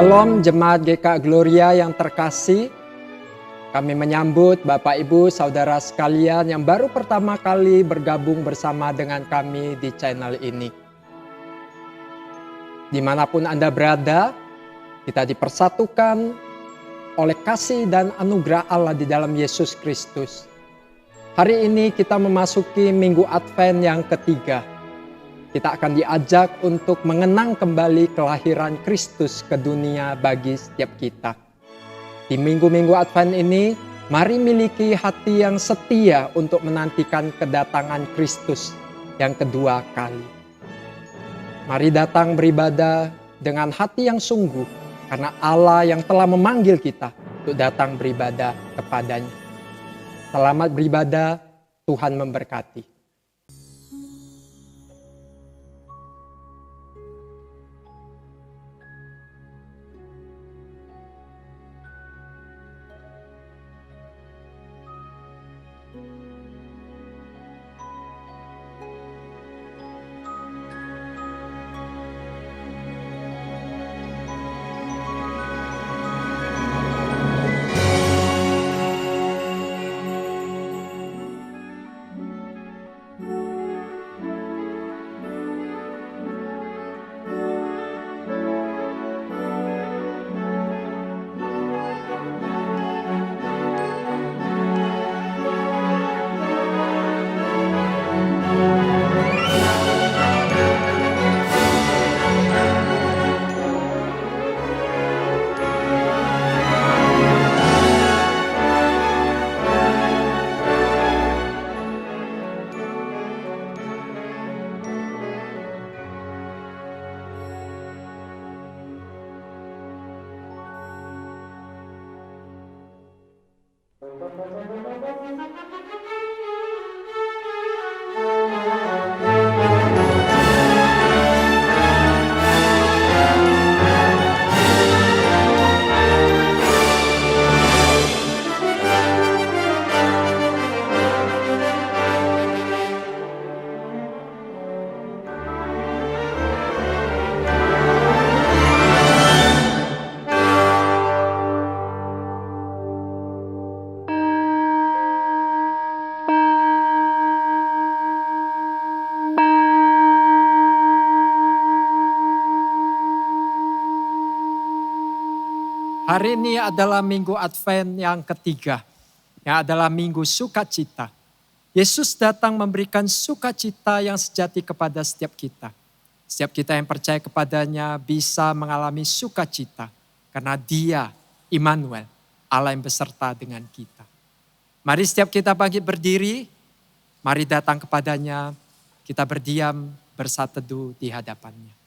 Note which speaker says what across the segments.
Speaker 1: Shalom Jemaat GK Gloria yang terkasih. Kami menyambut Bapak Ibu Saudara sekalian yang baru pertama kali bergabung bersama dengan kami di channel ini. Dimanapun Anda berada, kita dipersatukan oleh kasih dan anugerah Allah di dalam Yesus Kristus. Hari ini kita memasuki Minggu Advent yang ketiga. Kita akan diajak untuk mengenang kembali kelahiran Kristus ke dunia bagi setiap kita. Di minggu-minggu Advent ini, mari miliki hati yang setia untuk menantikan kedatangan Kristus yang kedua kali. Mari datang beribadah dengan hati yang sungguh, karena Allah yang telah memanggil kita untuk datang beribadah kepadanya. Selamat beribadah, Tuhan memberkati. Hari ini adalah Minggu Advent yang ketiga, yang adalah Minggu Sukacita. Yesus datang memberikan sukacita yang sejati kepada setiap kita. Setiap kita yang percaya kepadanya bisa mengalami sukacita, karena Dia, Immanuel, Allah yang beserta dengan kita. Mari setiap kita bangkit berdiri, mari datang kepadanya, kita berdiam bersatu teduh di hadapannya.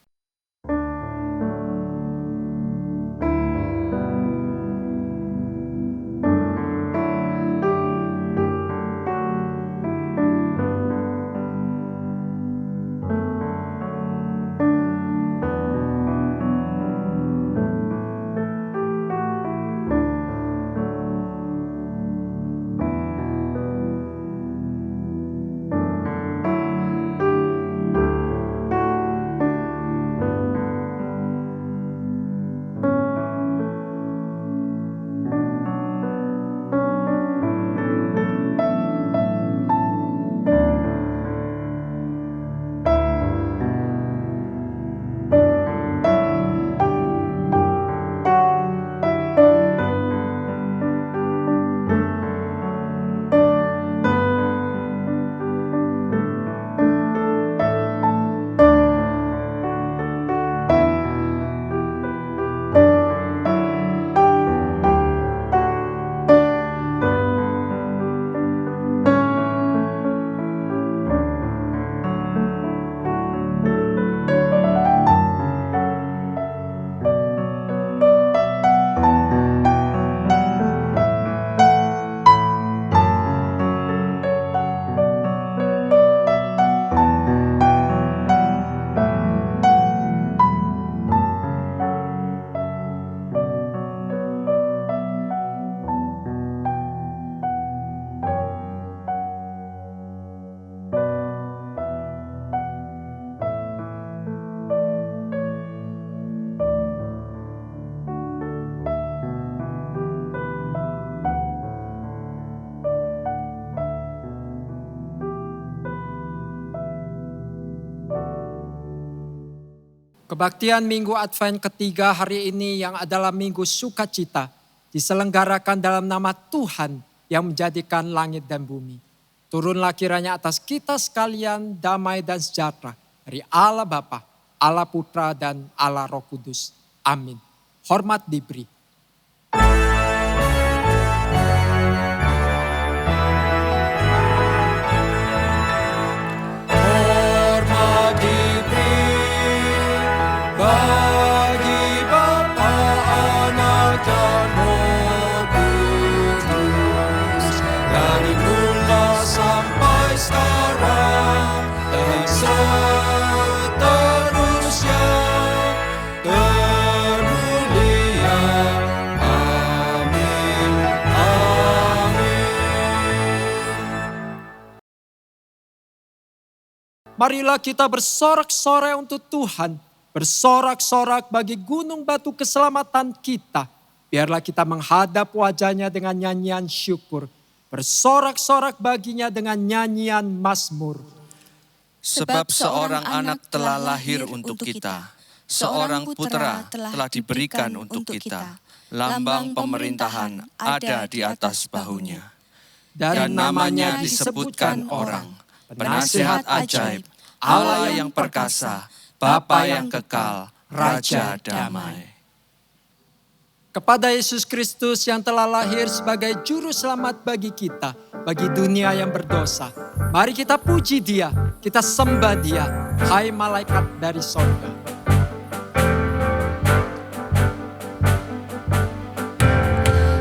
Speaker 1: Kebaktian Minggu Advent ketiga hari ini yang adalah Minggu Sukacita diselenggarakan dalam nama Tuhan yang menjadikan langit dan bumi. Turunlah kiranya atas kita sekalian damai dan sejahtera dari Allah Bapa, Allah Putra dan Allah Roh Kudus. Amin. Hormat diberi.
Speaker 2: Bagi Bapa, Anak dan Roh Kudus, dari mula sampai sekarang dan seterusnya, termulia. Amin. Amin.
Speaker 1: Marilah kita bersorak-sorai untuk Tuhan. Bersorak-sorak bagi gunung batu keselamatan kita. Biarlah kita menghadap wajahnya dengan nyanyian syukur. Bersorak-sorak baginya dengan nyanyian mazmur.
Speaker 2: Sebab seorang anak telah lahir untuk kita, seorang putra telah diberikan untuk kita. Lambang pemerintahan ada di atas bahunya. Dan namanya disebutkan orang, penasihat ajaib, Allah yang perkasa, Bapa yang kekal, Raja damai.
Speaker 1: Kepada Yesus Kristus yang telah lahir sebagai juru selamat bagi kita, bagi dunia yang berdosa. Mari kita puji Dia, kita sembah Dia, hai malaikat dari sorga.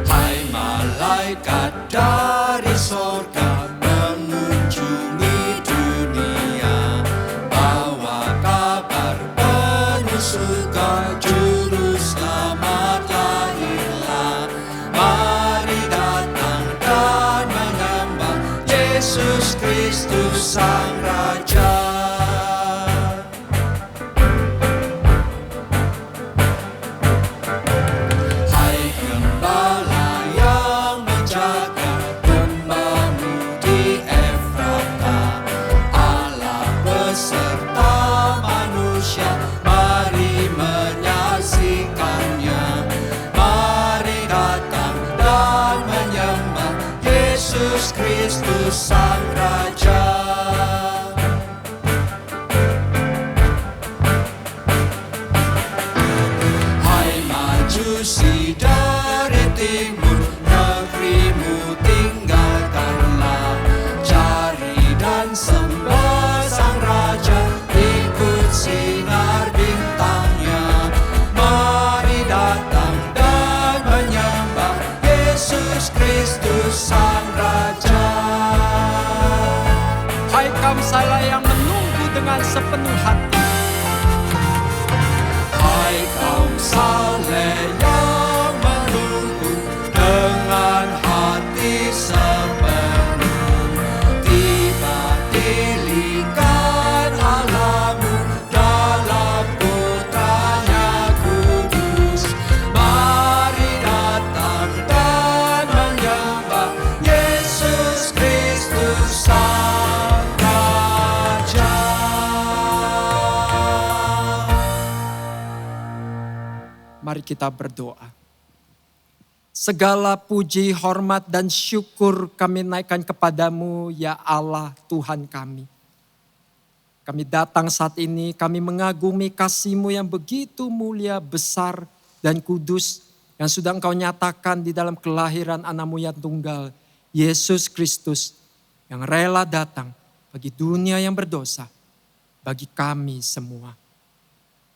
Speaker 2: Hai malaikat dari sorga, mengunjungi dunia, bawa kabar penuh suka, juru selamat lahirlah. Mari datang dan menyembah Yesus Kristus Sang Raja. Hai gembala yang menjaga domba-Mu di Efrata, Allah beserta manusia, mari menyaksikannya. Mari datang dan menyembah Yesus Kristus Sang Raja. Hai Majusi dari timur, negerimu tinggalkanlah. Cari dan sembah Sang Raja, ikut sinar bintangnya. Mari datang dan menyembah Yesus Kristus Sang Raja.
Speaker 1: Hai kaum salah yang menunggu dengan sepenuh hati.
Speaker 2: Hai kaum saleh yang menunggu dengan hati sepenuh, tiba dilikan Allahmu dalam Putranya kudus. Mari datang dan menyembah Yesus Kristus Sang Raja.
Speaker 1: Mari kita berdoa. Segala puji, hormat, dan syukur kami naikkan kepadamu, ya Allah Tuhan kami. Kami datang saat ini, kami mengagumi kasih-Mu yang begitu mulia, besar, dan kudus, yang sudah Engkau nyatakan di dalam kelahiran anak-Mu yang tunggal, Yesus Kristus, yang rela datang bagi dunia yang berdosa, bagi kami semua.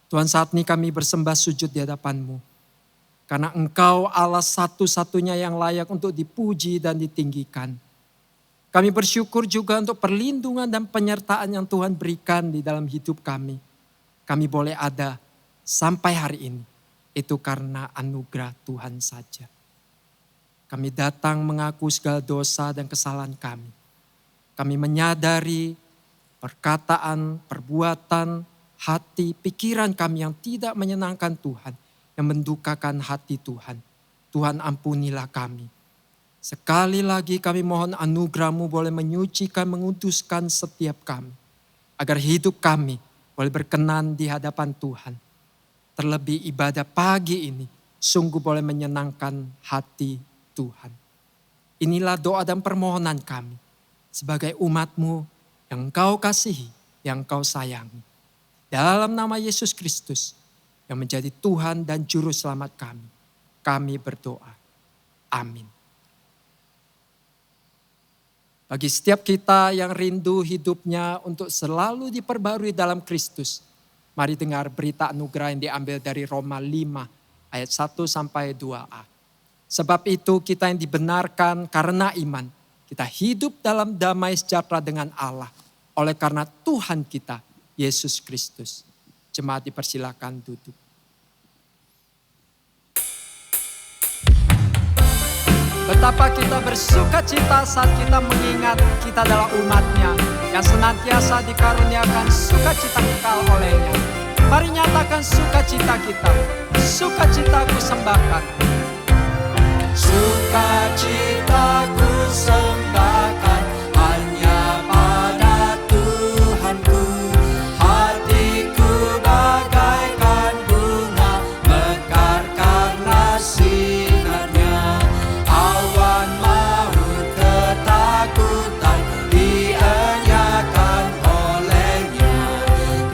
Speaker 1: Tuhan, saat ini kami bersembah sujud di hadapan-Mu. Karena Engkau Allah satu-satunya yang layak untuk dipuji dan ditinggikan. Kami bersyukur juga untuk perlindungan dan penyertaan yang Tuhan berikan di dalam hidup kami. Kami boleh ada sampai hari ini. Itu karena anugerah Tuhan saja. Kami datang mengaku segala dosa dan kesalahan kami. Kami menyadari perkataan, perbuatan, hati, pikiran kami yang tidak menyenangkan Tuhan, yang mendukakan hati Tuhan. Tuhan ampunilah kami. Sekali lagi kami mohon anugerah-Mu boleh menyucikan, menguduskan setiap kami. Agar hidup kami boleh berkenan di hadapan Tuhan. Terlebih ibadah pagi ini sungguh boleh menyenangkan hati Tuhan. Inilah doa dan permohonan kami sebagai umat-Mu yang Engkau kasihi, yang Engkau sayangi. Dalam nama Yesus Kristus yang menjadi Tuhan dan Juru Selamat kami berdoa. Amin. Bagi setiap kita yang rindu hidupnya untuk selalu diperbarui dalam Kristus, mari dengar berita anugerah yang diambil dari Roma 5 ayat 1 sampai 2a. Sebab itu kita yang dibenarkan karena iman, kita hidup dalam damai sejahtera dengan Allah oleh karena Tuhan kita, Yesus Kristus. Jemaat dipersilakan duduk. Betapa kita bersuka cita saat kita mengingat kita adalah umat-Nya yang senantiasa dikaruniakan sukacita kekal oleh-Nya. Mari nyatakan sukacita kita. Sukacitaku sembahkan.
Speaker 2: Sukacitaku sembahkan hanya pada Tuhanku. Hatiku bagaikan bunga mekar karena sinarnya. Awan maut ketakutan dienyakan olehnya.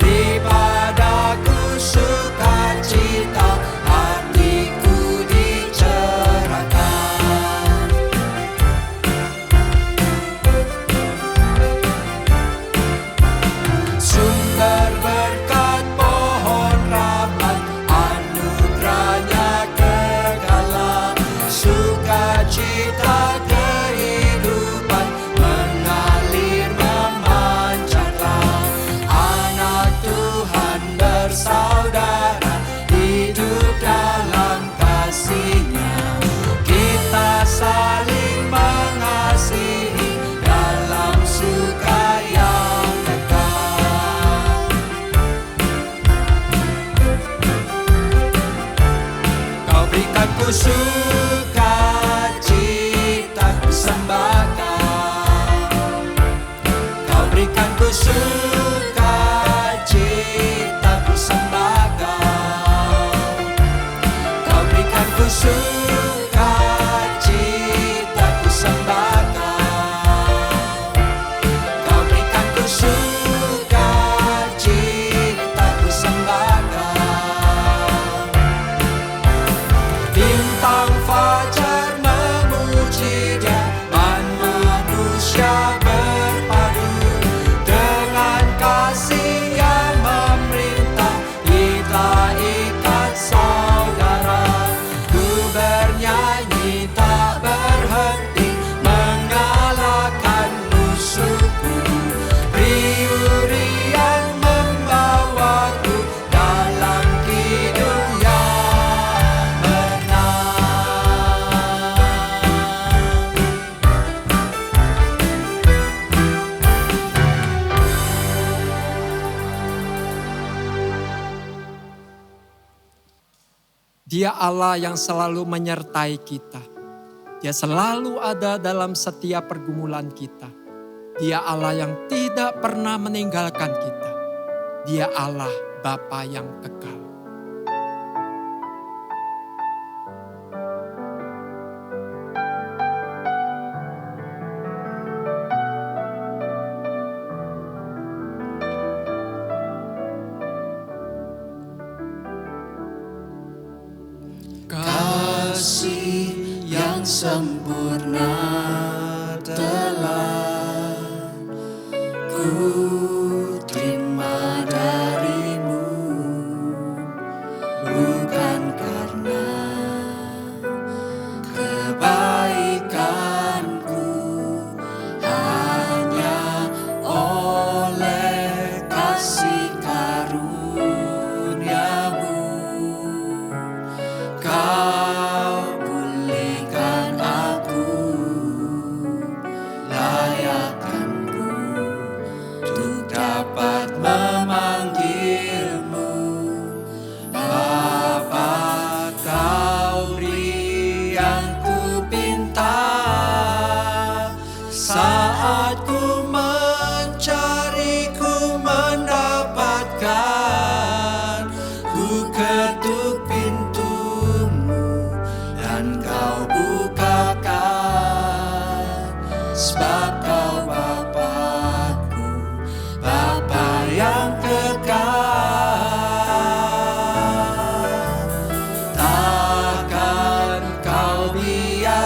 Speaker 2: Daripadaku sukacita, hatiku dicerahkan. Sumber berkat pohon rahmat, anugerahnya kekal. Sukacita kehidupan mengalir memancarlah. Anak Tuhan bersaudara hidup dalam kasih-Nya. Kita saling mengasihi dalam suka yang kekal. Kau berikanku sukacita, ku sembahkan. Kau berikanku sukacita, ku sembahkan. Kau berikanku sukacita, ku sembahkan. Kau berikanku sukacita, ku sembahkan. Bintang fajar memuji Dia, manusia berpadu dengan kasih yang memerintah. Kita ikat saudara, ku bernyanyi tak berhenti mengalahkan musuhku. Riuh yang membawaku dalam hidup yang menang.
Speaker 1: Dia Allah yang selalu menyertai kita. Dia selalu ada dalam setiap pergumulan kita. Dia Allah yang tidak pernah meninggalkan kita. Dia Allah Bapa yang kekal.
Speaker 2: Kasih yang sempurna telah ku terima darimu, bukan karena kebaikanku, hanya oleh kasih karuniamu. Kau pulihkan aku, layakkan ku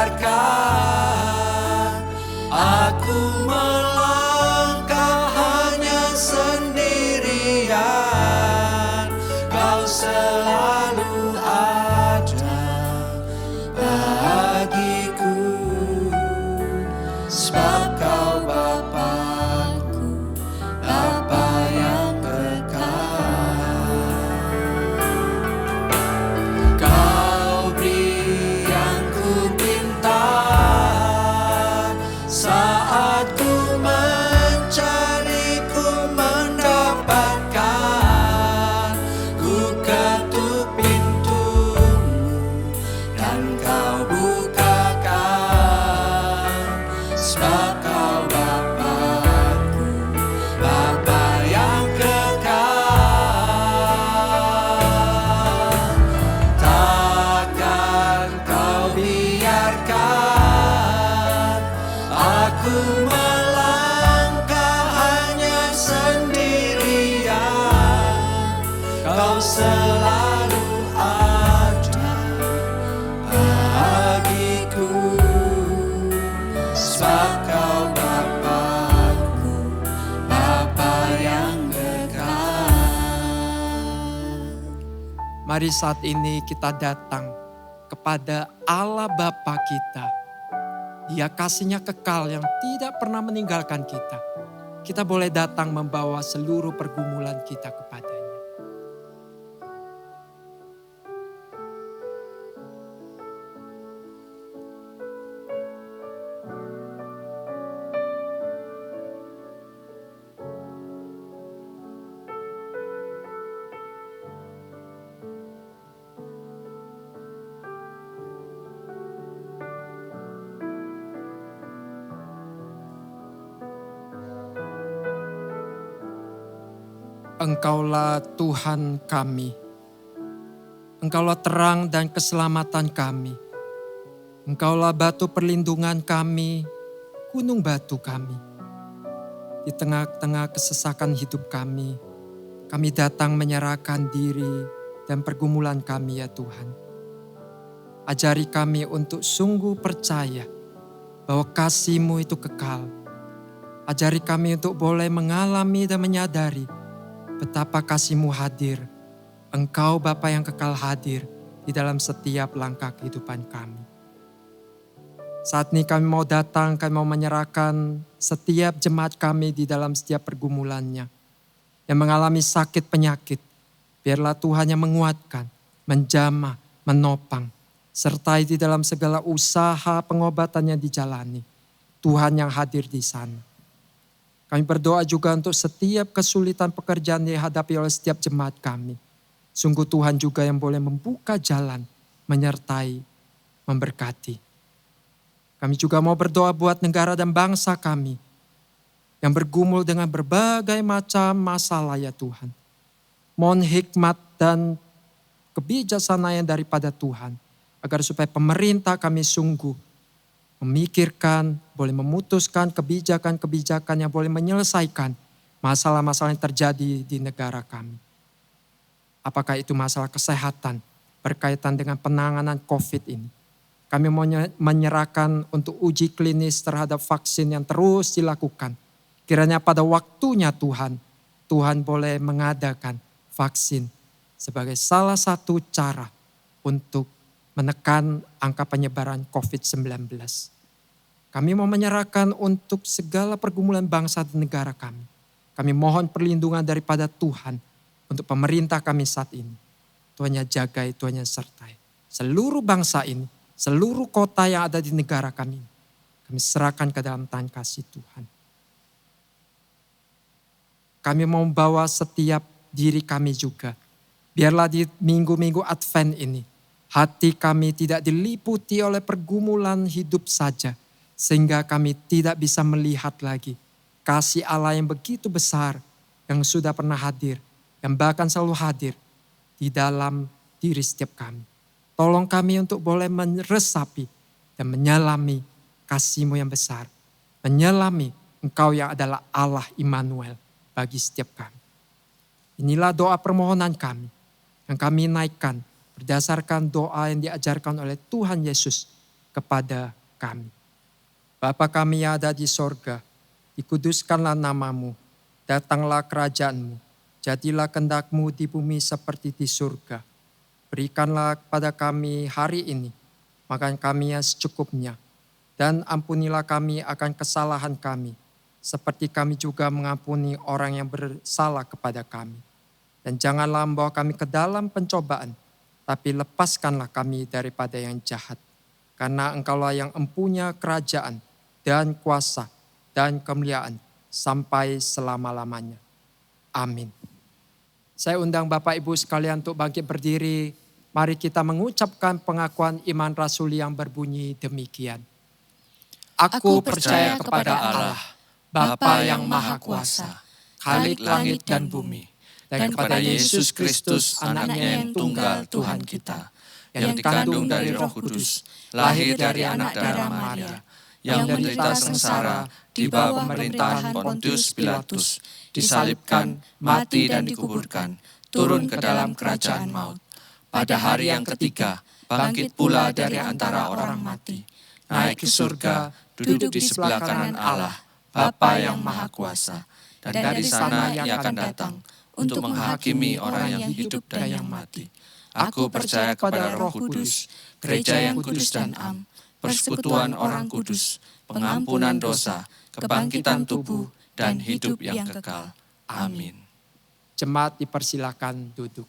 Speaker 2: biarkan aku melangkah hanya sendirian. Kau selalu ada bagiku, sebab Kau Bapa-Ku, Bapa yang kekal. Kau beri yang ku minta saat ku mencari, ku mendapatkan. Ku ketuk pintumu dan Kau bukakan, sebab Kau Bapa-Ku, Bapa yang kekal. Takkan Kau biarkan aku melangkah hanya sendirian. Kau selalu ada bagiku, sebab Kau Bapa-Ku, Bapa yang kekal.
Speaker 1: Mari saat ini kita datang kepada Allah Bapa kita. Dia kasihnya kekal yang tidak pernah meninggalkan kita. Kita boleh datang membawa seluruh pergumulan kita kepadanya. Engkaulah Tuhan kami. Engkaulah terang dan keselamatan kami. Engkaulah batu perlindungan kami, gunung batu kami. Di tengah-tengah kesesakan hidup kami datang menyerahkan diri dan pergumulan kami ya Tuhan. Ajari kami untuk sungguh percaya bahwa kasih-Mu itu kekal. Ajari kami untuk boleh mengalami dan menyadari betapa kasih-Mu hadir. Engkau Bapa yang kekal hadir di dalam setiap langkah kehidupan kami. Saat ini kami mau datang, kami mau menyerahkan setiap jemaat kami di dalam setiap pergumulannya. Yang mengalami sakit penyakit, biarlah Tuhan yang menguatkan, menjamah, menopang. Sertai di dalam segala usaha pengobatan yang dijalani. Tuhan yang hadir di sana. Kami berdoa juga untuk setiap kesulitan pekerjaan yang dihadapi oleh setiap jemaat kami. Sungguh Tuhan juga yang boleh membuka jalan, menyertai, memberkati. Kami juga mau berdoa buat negara dan bangsa kami yang bergumul dengan berbagai macam masalah ya Tuhan. Mohon hikmat dan kebijaksanaan daripada Tuhan, agar supaya pemerintah kami sungguh memikirkan, boleh memutuskan kebijakan-kebijakan yang boleh menyelesaikan masalah-masalah yang terjadi di negara kami. Apakah itu masalah kesehatan berkaitan dengan penanganan COVID ini. Kami mau menyerahkan untuk uji klinis terhadap vaksin yang terus dilakukan. Kiranya pada waktunya Tuhan boleh mengadakan vaksin sebagai salah satu cara untuk menekan angka penyebaran COVID-19. Kami mau menyerahkan untuk segala pergumulan bangsa dan negara kami. Kami mohon perlindungan daripada Tuhan untuk pemerintah kami saat ini. Tuhan yang jagai, Tuhan yang sertai. Seluruh bangsa ini, seluruh kota yang ada di negara kami serahkan ke dalam tangan kasih Tuhan. Kami mau membawa setiap diri kami juga. Biarlah di minggu-minggu Advent ini, hati kami tidak diliputi oleh pergumulan hidup saja. Sehingga kami tidak bisa melihat lagi kasih Allah yang begitu besar. Yang sudah pernah hadir. Yang bahkan selalu hadir di dalam diri setiap kami. Tolong kami untuk boleh meresapi dan menyelami kasih-Mu yang besar. Menyelami Engkau yang adalah Allah Immanuel bagi setiap kami. Inilah doa permohonan kami. Yang kami naikkan berdasarkan doa yang diajarkan oleh Tuhan Yesus kepada kami. Bapa kami yang ada di sorga, dikuduskanlah namamu, datanglah kerajaanmu, jadilah kehendak-Mu di bumi seperti di surga. Berikanlah kepada kami hari ini makan kami yang secukupnya, dan ampunilah kami akan kesalahan kami, seperti kami juga mengampuni orang yang bersalah kepada kami. Dan janganlah membawa kami ke dalam pencobaan, tapi lepaskanlah kami daripada yang jahat. Karena Engkaulah yang empunya kerajaan dan kuasa dan kemuliaan sampai selama-lamanya. Amin. Saya undang Bapak Ibu sekalian untuk bangkit berdiri. Mari kita mengucapkan pengakuan iman rasuli yang berbunyi demikian. Aku percaya kepada Allah, Bapa yang Maha Kuasa, Khalik langit dan bumi, dan kepada Yesus Kristus, Anaknya yang tunggal Tuhan kita, yang dikandung dari Roh Kudus, lahir dari anak darah Maria, yang menderita sengsara di bawah pemerintahan Pontius Pilatus, disalibkan, mati dan dikuburkan, turun ke dalam kerajaan maut. Pada hari yang ketiga, bangkit pula dari antara orang mati, naik ke surga, duduk di sebelah kanan Allah, Bapa yang Maha Kuasa, dan dari sana Ia akan datang untuk menghakimi orang yang hidup dan yang mati. Aku percaya kepada Roh Kudus, gereja yang kudus dan am, persekutuan orang kudus, pengampunan dosa, kebangkitan tubuh, dan hidup yang kekal. Amin. Jemaat dipersilakan duduk.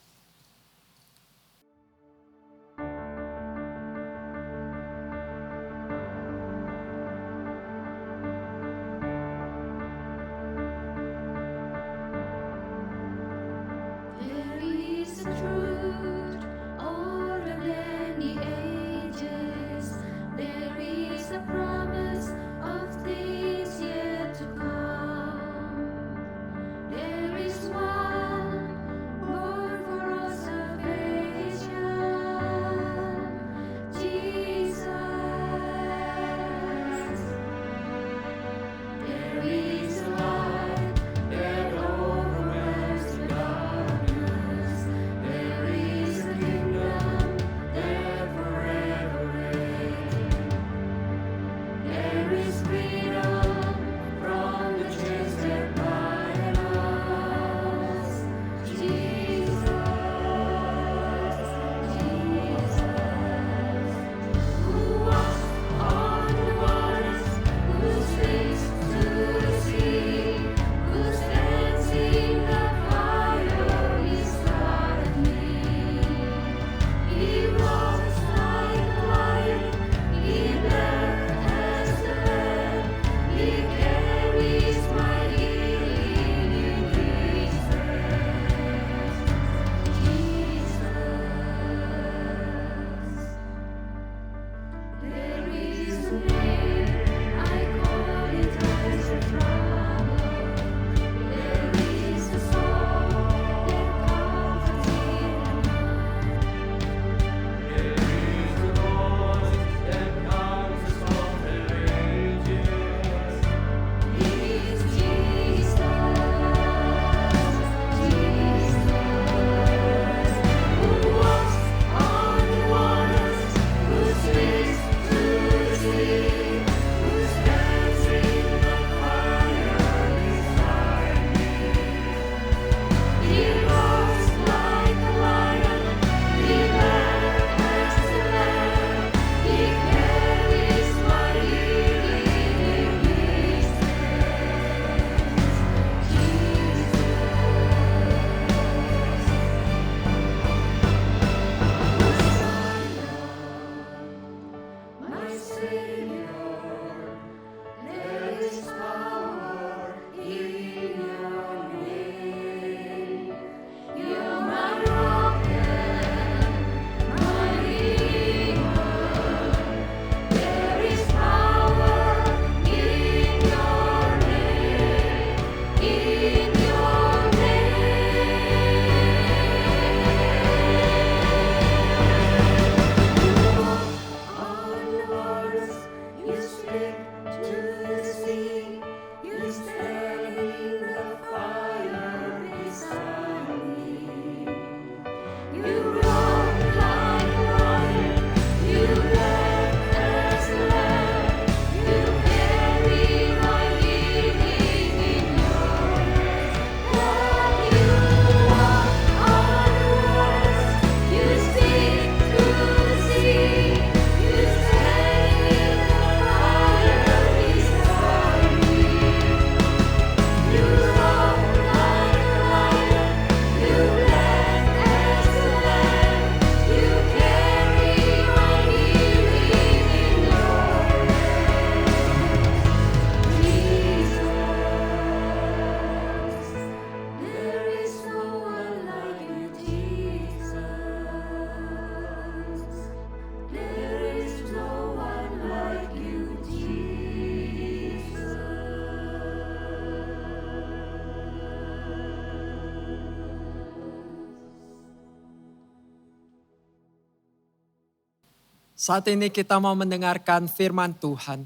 Speaker 1: Saat ini kita mau mendengarkan firman Tuhan.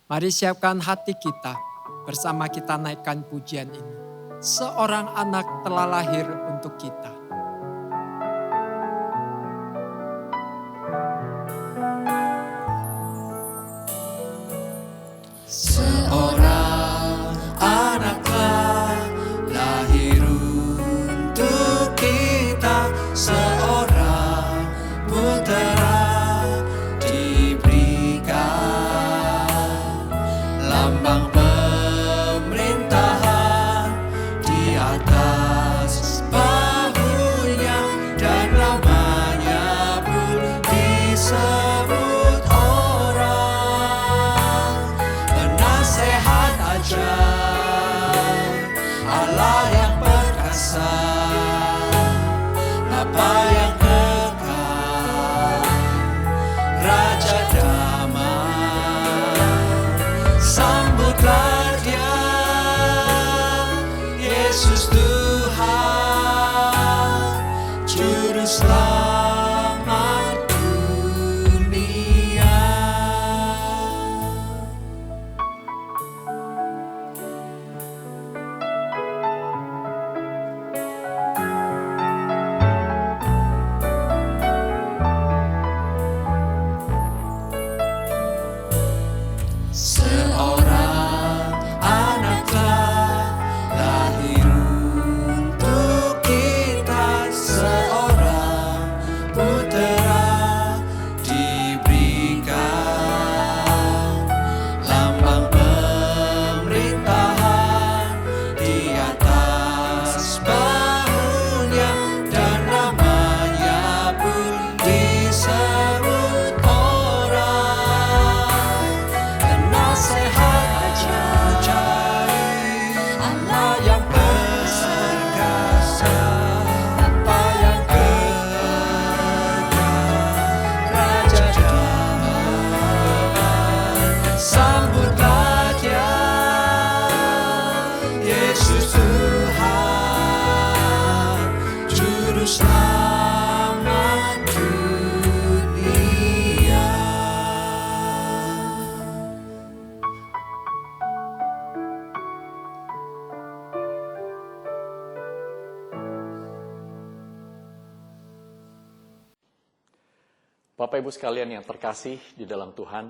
Speaker 1: Mari siapkan hati kita, bersama kita naikkan pujian ini. Seorang anak telah lahir untuk kita.
Speaker 2: Seorang anak telah lahir untuk kita, seorang putera diberikan, lambang pemerintahan di atas bahunya, dan namanya pun disebut orang penasehat ajaib, Allah yang perkasa, Bapa yang kekal, Raja damai. Sambutlah Dia, Yesus Tuhan, Juru Selamat dunia. Seorang anak telah lahir untuk kita, seorang putera diberikan, lambang pemerintahan di atas bahunya, dan namanya pun disebut orang penasehat ajaib, Allah yang perkasa, Bapa yang kekal, Raja damai. Sambutlah Dia, Yesus Tuhan, Juru Selamat dunia.
Speaker 3: Bapak Ibu sekalian yang terkasih di dalam Tuhan,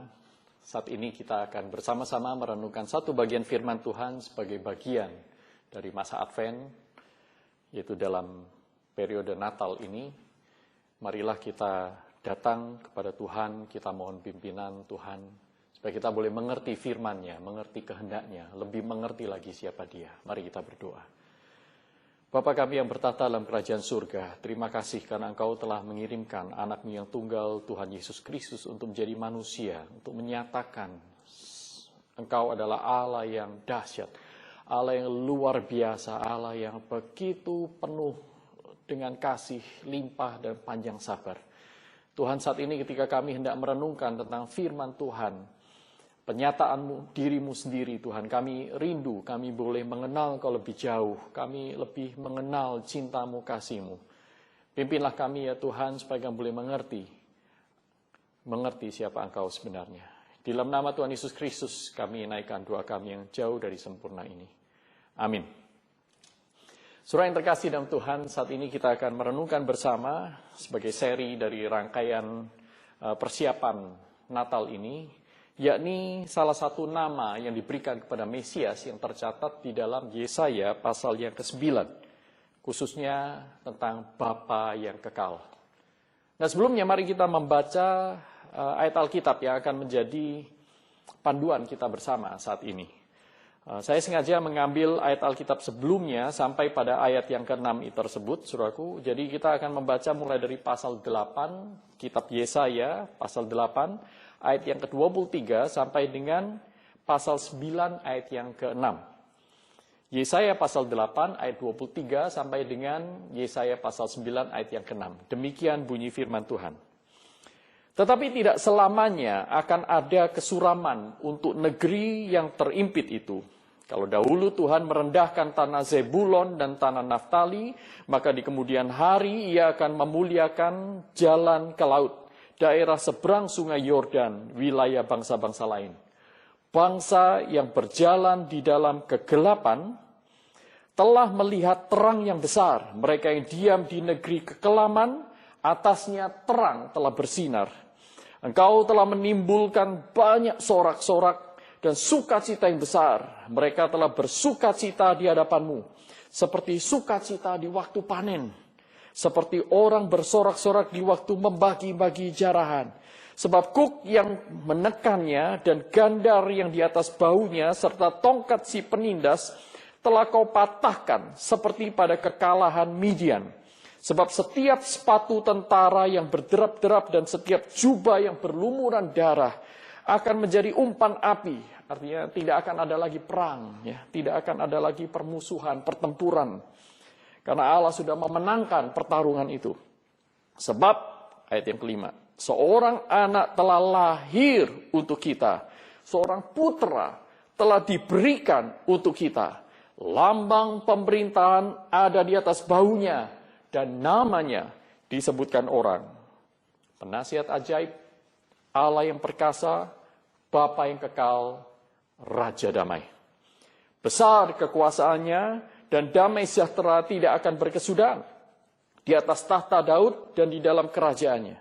Speaker 3: saat ini kita akan bersama-sama merenungkan satu bagian firman Tuhan sebagai bagian dari masa Advent, yaitu dalam periode Natal ini. Marilah kita datang kepada Tuhan, kita mohon pimpinan Tuhan, supaya kita boleh mengerti firman-Nya, mengerti kehendak-Nya, lebih mengerti lagi siapa Dia. Mari kita berdoa. Bapa kami yang bertata dalam kerajaan surga, terima kasih karena Engkau telah mengirimkan anak-Mu yang tunggal, Tuhan Yesus Kristus, untuk menjadi manusia, untuk menyatakan Engkau adalah Allah yang dahsyat, Allah yang luar biasa, Allah yang begitu penuh dengan kasih, limpah, dan panjang sabar. Tuhan, saat ini ketika kami hendak merenungkan tentang firman Tuhan, penyataan diri-Mu sendiri, Tuhan, kami rindu, kami boleh mengenal Engkau lebih jauh, kami lebih mengenal cinta-Mu, kasih-Mu. Pimpinlah kami ya Tuhan, supaya kami boleh mengerti siapa Engkau sebenarnya. Di dalam nama Tuhan Yesus Kristus, kami naikkan doa kami yang jauh dari sempurna ini. Amin. Saudara yang terkasih dalam Tuhan, saat ini kita akan merenungkan bersama sebagai seri dari rangkaian persiapan Natal ini, yakni salah satu nama yang diberikan kepada Mesias yang tercatat di dalam Yesaya pasal yang ke-9, khususnya tentang Bapa yang kekal. Nah, sebelumnya mari kita membaca ayat Alkitab yang akan menjadi panduan kita bersama saat ini. Saya sengaja mengambil ayat Alkitab sebelumnya sampai pada ayat yang ke-6 tersebut, saudaraku. Jadi kita akan membaca mulai dari pasal 8, kitab Yesaya, pasal 8, ayat yang ke-23 sampai dengan pasal 9 ayat yang ke-6. Yesaya pasal 8 ayat 23 sampai dengan Yesaya pasal 9 ayat yang ke-6. Demikian bunyi firman Tuhan. Tetapi tidak selamanya akan ada kesuraman untuk negeri yang terimpit itu. Kalau dahulu Tuhan merendahkan tanah Zebulon dan tanah Naftali, maka di kemudian hari Ia akan memuliakan jalan ke laut. daerah seberang sungai Yordan, wilayah bangsa-bangsa lain. Bangsa yang berjalan di dalam kegelapan telah melihat terang yang besar. Mereka yang diam di negeri kekelaman, atasnya terang telah bersinar. Engkau telah menimbulkan banyak sorak-sorak dan sukacita yang besar. Mereka telah bersukacita di hadapanmu, seperti sukacita di waktu panen. Seperti orang bersorak-sorak di waktu membagi-bagi jarahan. Sebab kuk yang menekannya dan gandar yang di atas bahunya serta tongkat si penindas telah kau patahkan seperti pada kekalahan Midian. Sebab setiap sepatu tentara yang berderap-derap dan setiap jubah yang berlumuran darah akan menjadi umpan api. Artinya tidak akan ada lagi perang, ya, tidak akan ada lagi permusuhan, pertempuran. Karena Allah sudah memenangkan pertarungan itu. Sebab, ayat yang kelima, seorang anak telah lahir untuk kita. Seorang putra telah diberikan untuk kita. Lambang pemerintahan ada di atas bahunya. Dan namanya disebutkan orang. Penasihat ajaib, Allah yang perkasa, Bapa yang kekal, Raja damai. Besar kekuasaannya dan damai sejahtera tidak akan berkesudahan di atas tahta Daud dan di dalam kerajaannya.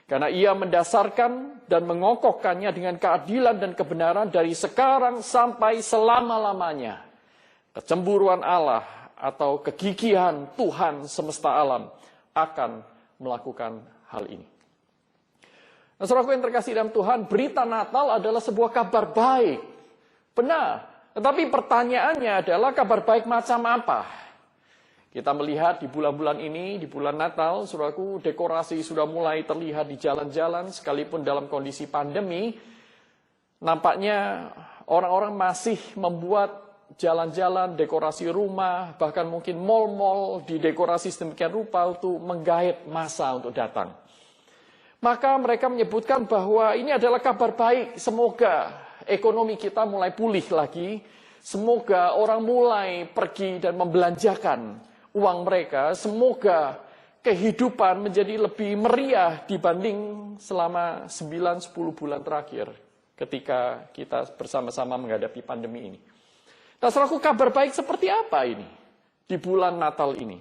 Speaker 3: Karena ia mendasarkan dan mengokohkannya dengan keadilan dan kebenaran dari sekarang sampai selama-lamanya. Kecemburuan Allah atau kegigihan Tuhan semesta alam akan melakukan hal ini. Nah, saudaraku yang terkasih dalam Tuhan, berita Natal adalah sebuah kabar baik. Benar, tetapi pertanyaannya adalah kabar baik macam apa? Kita melihat di bulan-bulan ini, di bulan Natal, saudaraku, dekorasi sudah mulai terlihat di jalan-jalan, sekalipun dalam kondisi pandemi, nampaknya orang-orang masih membuat jalan-jalan, dekorasi rumah, bahkan mungkin mal-mal didekorasi sedemikian rupa untuk menggait massa untuk datang. Maka mereka menyebutkan bahwa ini adalah kabar baik, semoga ekonomi kita mulai pulih lagi, semoga orang mulai pergi dan membelanjakan uang mereka, semoga kehidupan menjadi lebih meriah dibanding selama 9-10 bulan terakhir ketika kita bersama-sama menghadapi pandemi ini. Nah, saudaraku, kabar baik seperti apa ini di bulan Natal ini?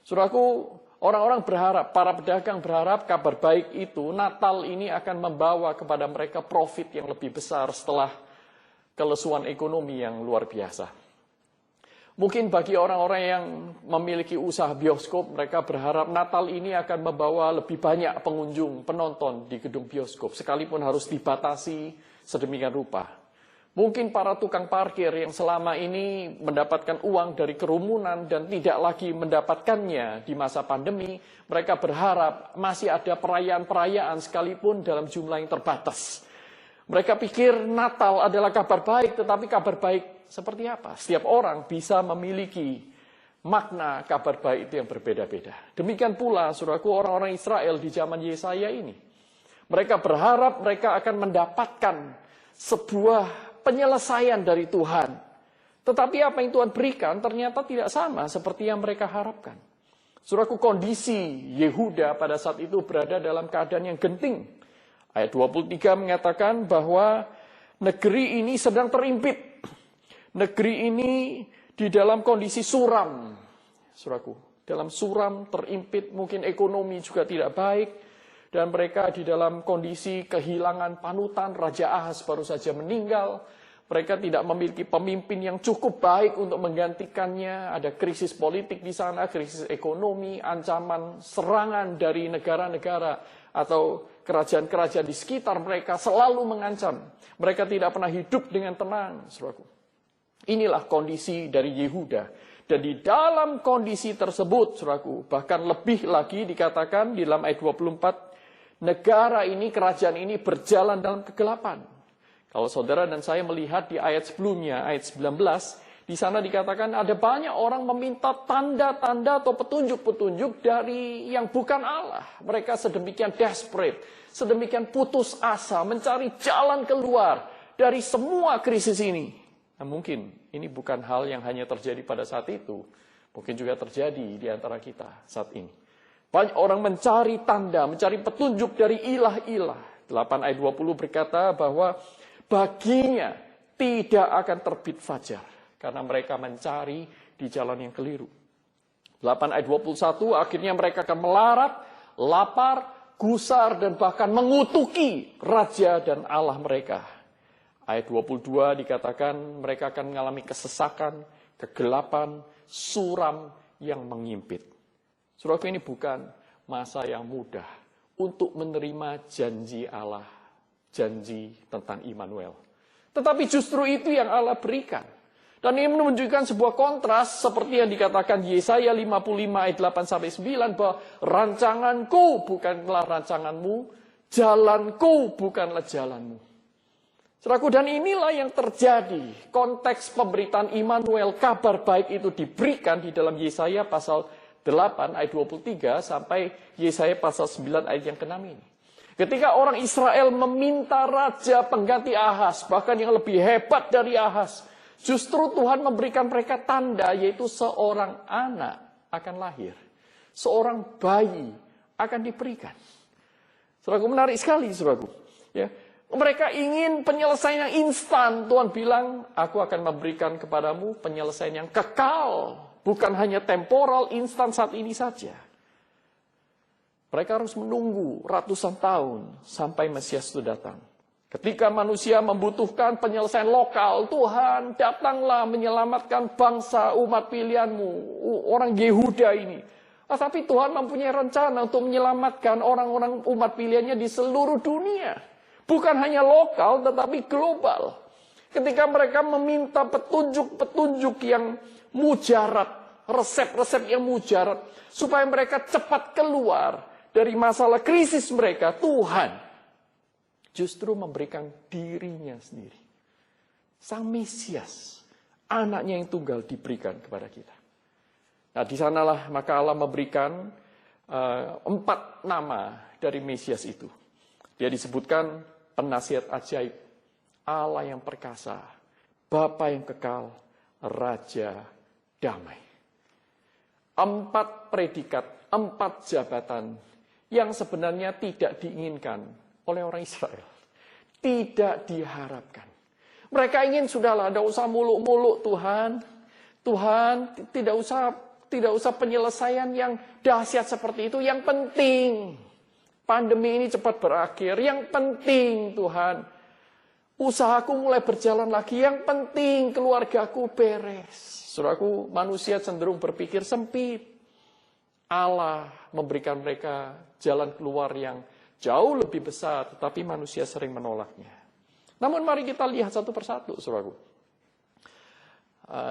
Speaker 3: Saudaraku, orang-orang berharap, para pedagang berharap kabar baik itu, Natal ini akan membawa kepada mereka profit yang lebih besar setelah kelesuan ekonomi yang luar biasa. Mungkin bagi orang-orang yang memiliki usaha bioskop, mereka berharap Natal ini akan membawa lebih banyak pengunjung, penonton di gedung bioskop, sekalipun harus dibatasi sedemikian rupa. Mungkin para tukang parkir yang selama ini mendapatkan uang dari kerumunan dan tidak lagi mendapatkannya di masa pandemi, mereka berharap masih ada perayaan-perayaan sekalipun dalam jumlah yang terbatas. Mereka pikir Natal adalah kabar baik, tetapi kabar baik seperti apa? Setiap orang bisa memiliki makna kabar baik itu yang berbeda-beda. Demikian pula, saudaraku, orang-orang Israel di zaman Yesaya ini. Mereka berharap mereka akan mendapatkan sebuah penyelesaian dari Tuhan. Tetapi apa yang Tuhan berikan ternyata tidak sama seperti yang mereka harapkan. Saudaraku, kondisi Yehuda pada saat itu berada dalam keadaan yang genting. Ayat 23 mengatakan bahwa negeri ini sedang terimpit. Negeri ini di dalam kondisi suram. Saudaraku, dalam suram, terimpit, mungkin ekonomi juga tidak baik. Dan mereka di dalam kondisi kehilangan panutan, Raja Ahaz baru saja meninggal. Mereka tidak memiliki pemimpin yang cukup baik untuk menggantikannya. Ada krisis politik di sana, krisis ekonomi, ancaman serangan dari negara-negara atau kerajaan-kerajaan di sekitar mereka selalu mengancam. Mereka tidak pernah hidup dengan tenang, saudaraku. Inilah kondisi dari Yehuda. Dan di dalam kondisi tersebut, saudaraku, bahkan lebih lagi dikatakan di dalam ayat 24, negara ini, kerajaan ini berjalan dalam kegelapan. Kalau saudara dan saya melihat di ayat sebelumnya, ayat 19, di sana dikatakan ada banyak orang meminta tanda-tanda atau petunjuk-petunjuk dari yang bukan Allah. Mereka sedemikian desperate, sedemikian putus asa, mencari jalan keluar dari semua krisis ini. Nah, mungkin ini bukan hal yang hanya terjadi pada saat itu, mungkin juga terjadi di antara kita saat ini. Banyak orang mencari tanda, mencari petunjuk dari ilah-ilah. 8 ayat 20 berkata bahwa baginya tidak akan terbit fajar. Karena mereka mencari di jalan yang keliru. 8 ayat 21 akhirnya mereka akan melarat, lapar, gusar, dan bahkan mengutuki raja dan Allah mereka. Ayat 22 dikatakan mereka akan mengalami kesesakan, kegelapan, suram yang mengimpit. Saudaraku, ini bukan masa yang mudah untuk menerima janji Allah, janji tentang Immanuel. Tetapi justru itu yang Allah berikan. Dan ini menunjukkan sebuah kontras seperti yang dikatakan Yesaya 55 ayat 8-9 bahwa rancanganku bukanlah rancanganmu, jalanku bukanlah jalanmu. Saudaraku, dan inilah yang terjadi. Konteks pemberitaan Immanuel, kabar baik itu diberikan di dalam Yesaya pasal 8 ayat 23 sampai Yesaya pasal 9 ayat yang ke-6 ini. Ketika orang Israel meminta raja pengganti Ahaz, bahkan yang lebih hebat dari Ahaz, justru Tuhan memberikan mereka tanda, yaitu seorang anak akan lahir. Seorang bayi akan diberikan. Saudaraku, menarik sekali, saudaraku. Ya. Mereka ingin penyelesaian yang instan. Tuhan bilang, aku akan memberikan kepadamu penyelesaian yang kekal. Bukan hanya temporal, instan saat ini saja. Mereka harus menunggu ratusan tahun sampai Mesias itu datang. Ketika manusia membutuhkan penyelesaian lokal, Tuhan datanglah menyelamatkan bangsa umat pilihanmu, orang Yehuda ini. Tapi Tuhan mempunyai rencana untuk menyelamatkan orang-orang umat pilihannya di seluruh dunia. Bukan hanya lokal, tetapi global. Ketika mereka meminta petunjuk-petunjuk yang mujarab, resep-resep yang mujarab, supaya mereka cepat keluar dari masalah krisis mereka, Tuhan justru memberikan dirinya sendiri. Sang Mesias, anaknya yang tunggal diberikan kepada kita. Nah, di sanalah maka Allah memberikan 4 nama dari Mesias itu. Dia disebutkan penasihat ajaib, Allah yang perkasa, Bapa yang kekal, Raja damai. 4 predikat, 4 jabatan yang sebenarnya tidak diinginkan oleh orang Israel. Tidak diharapkan. Mereka ingin, sudahlah, tidak usah muluk-muluk Tuhan. Tuhan, tidak usah penyelesaian yang dahsyat seperti itu. Yang penting, pandemi ini cepat berakhir. Yang penting, Tuhan, usahaku mulai berjalan lagi. Yang penting, keluargaku beres. Saudaraku, manusia cenderung berpikir sempit. Allah memberikan mereka jalan keluar yang jauh lebih besar, tetapi manusia sering menolaknya. Namun mari kita lihat satu persatu, saudaraku.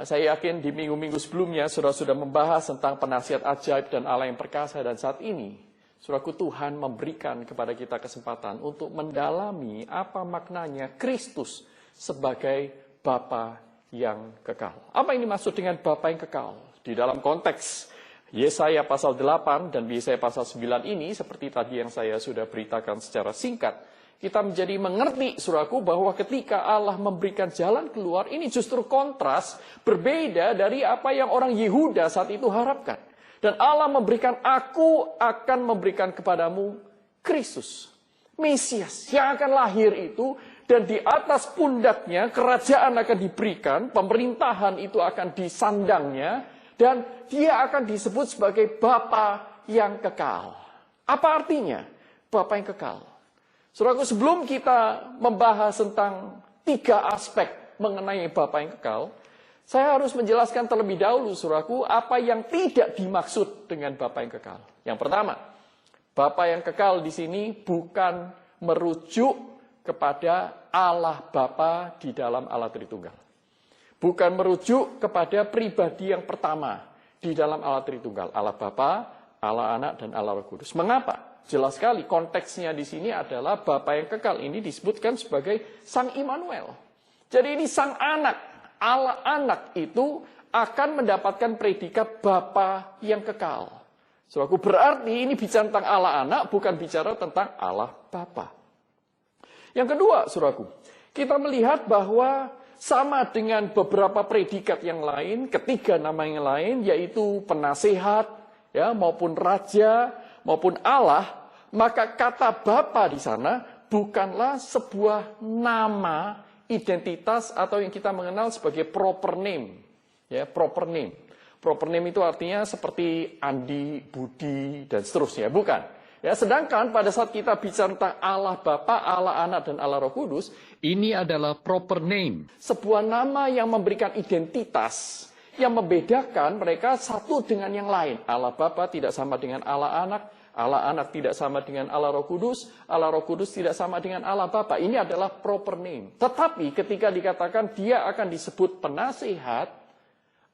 Speaker 3: Saya yakin di minggu-minggu sebelumnya, saudara sudah membahas tentang penasihat ajaib dan Allah yang perkasa. Dan saat ini, saudaraku, Tuhan memberikan kepada kita kesempatan untuk mendalami apa maknanya Kristus sebagai Bapa yang kekal. Apa ini maksud dengan Bapa yang kekal? Di dalam konteks Yesaya pasal 8 dan Yesaya pasal 9 ini, seperti tadi yang saya sudah beritakan secara singkat, kita menjadi mengerti, saudaraku, bahwa ketika Allah memberikan jalan keluar, ini justru kontras, berbeda dari apa yang orang Yehuda saat itu harapkan. Dan Allah memberikan, aku akan memberikan kepadamu Kristus, Mesias, yang akan lahir itu, dan di atas pundaknya kerajaan akan diberikan, pemerintahan itu akan disandangnya, dan dia akan disebut sebagai Bapa yang kekal. Apa artinya Bapa yang kekal? Saudaraku, sebelum kita membahas tentang 3 aspek mengenai Bapa yang kekal, saya harus menjelaskan terlebih dahulu, saudaraku, apa yang tidak dimaksud dengan Bapa yang kekal. Yang pertama, Bapa yang kekal di sini bukan merujuk kepada Allah Bapa di dalam Allah Tritunggal. Bukan merujuk kepada pribadi yang pertama di dalam Allah Tritunggal. Allah Bapa, Allah Anak, dan Allah Roh Kudus. Mengapa? Jelas sekali konteksnya di sini adalah Bapa yang kekal. Ini disebutkan sebagai Sang Immanuel. Jadi ini Sang Anak. Allah Anak itu akan mendapatkan predikat Bapa yang kekal. Saudaraku, berarti ini bicara tentang Allah Anak, bukan bicara tentang Allah Bapa. Yang kedua, saudaraku, kita melihat bahwa sama dengan beberapa predikat yang lain, ketiga nama yang lain, yaitu penasehat, ya, maupun raja, maupun Allah, maka kata Bapa di sana bukanlah sebuah nama identitas atau yang kita mengenal sebagai proper name. Ya, proper name. Proper name itu artinya seperti Andi, Budi, dan seterusnya. Bukan. Ya, sedangkan pada saat kita bicara tentang Allah Bapa, Allah Anak, dan Allah Roh Kudus, ini adalah proper name. Sebuah nama yang memberikan identitas, yang membedakan mereka satu dengan yang lain. Allah Bapa tidak sama dengan Allah Anak tidak sama dengan Allah Roh Kudus tidak sama dengan Allah Bapa. Ini adalah proper name. Tetapi ketika dikatakan dia akan disebut penasihat,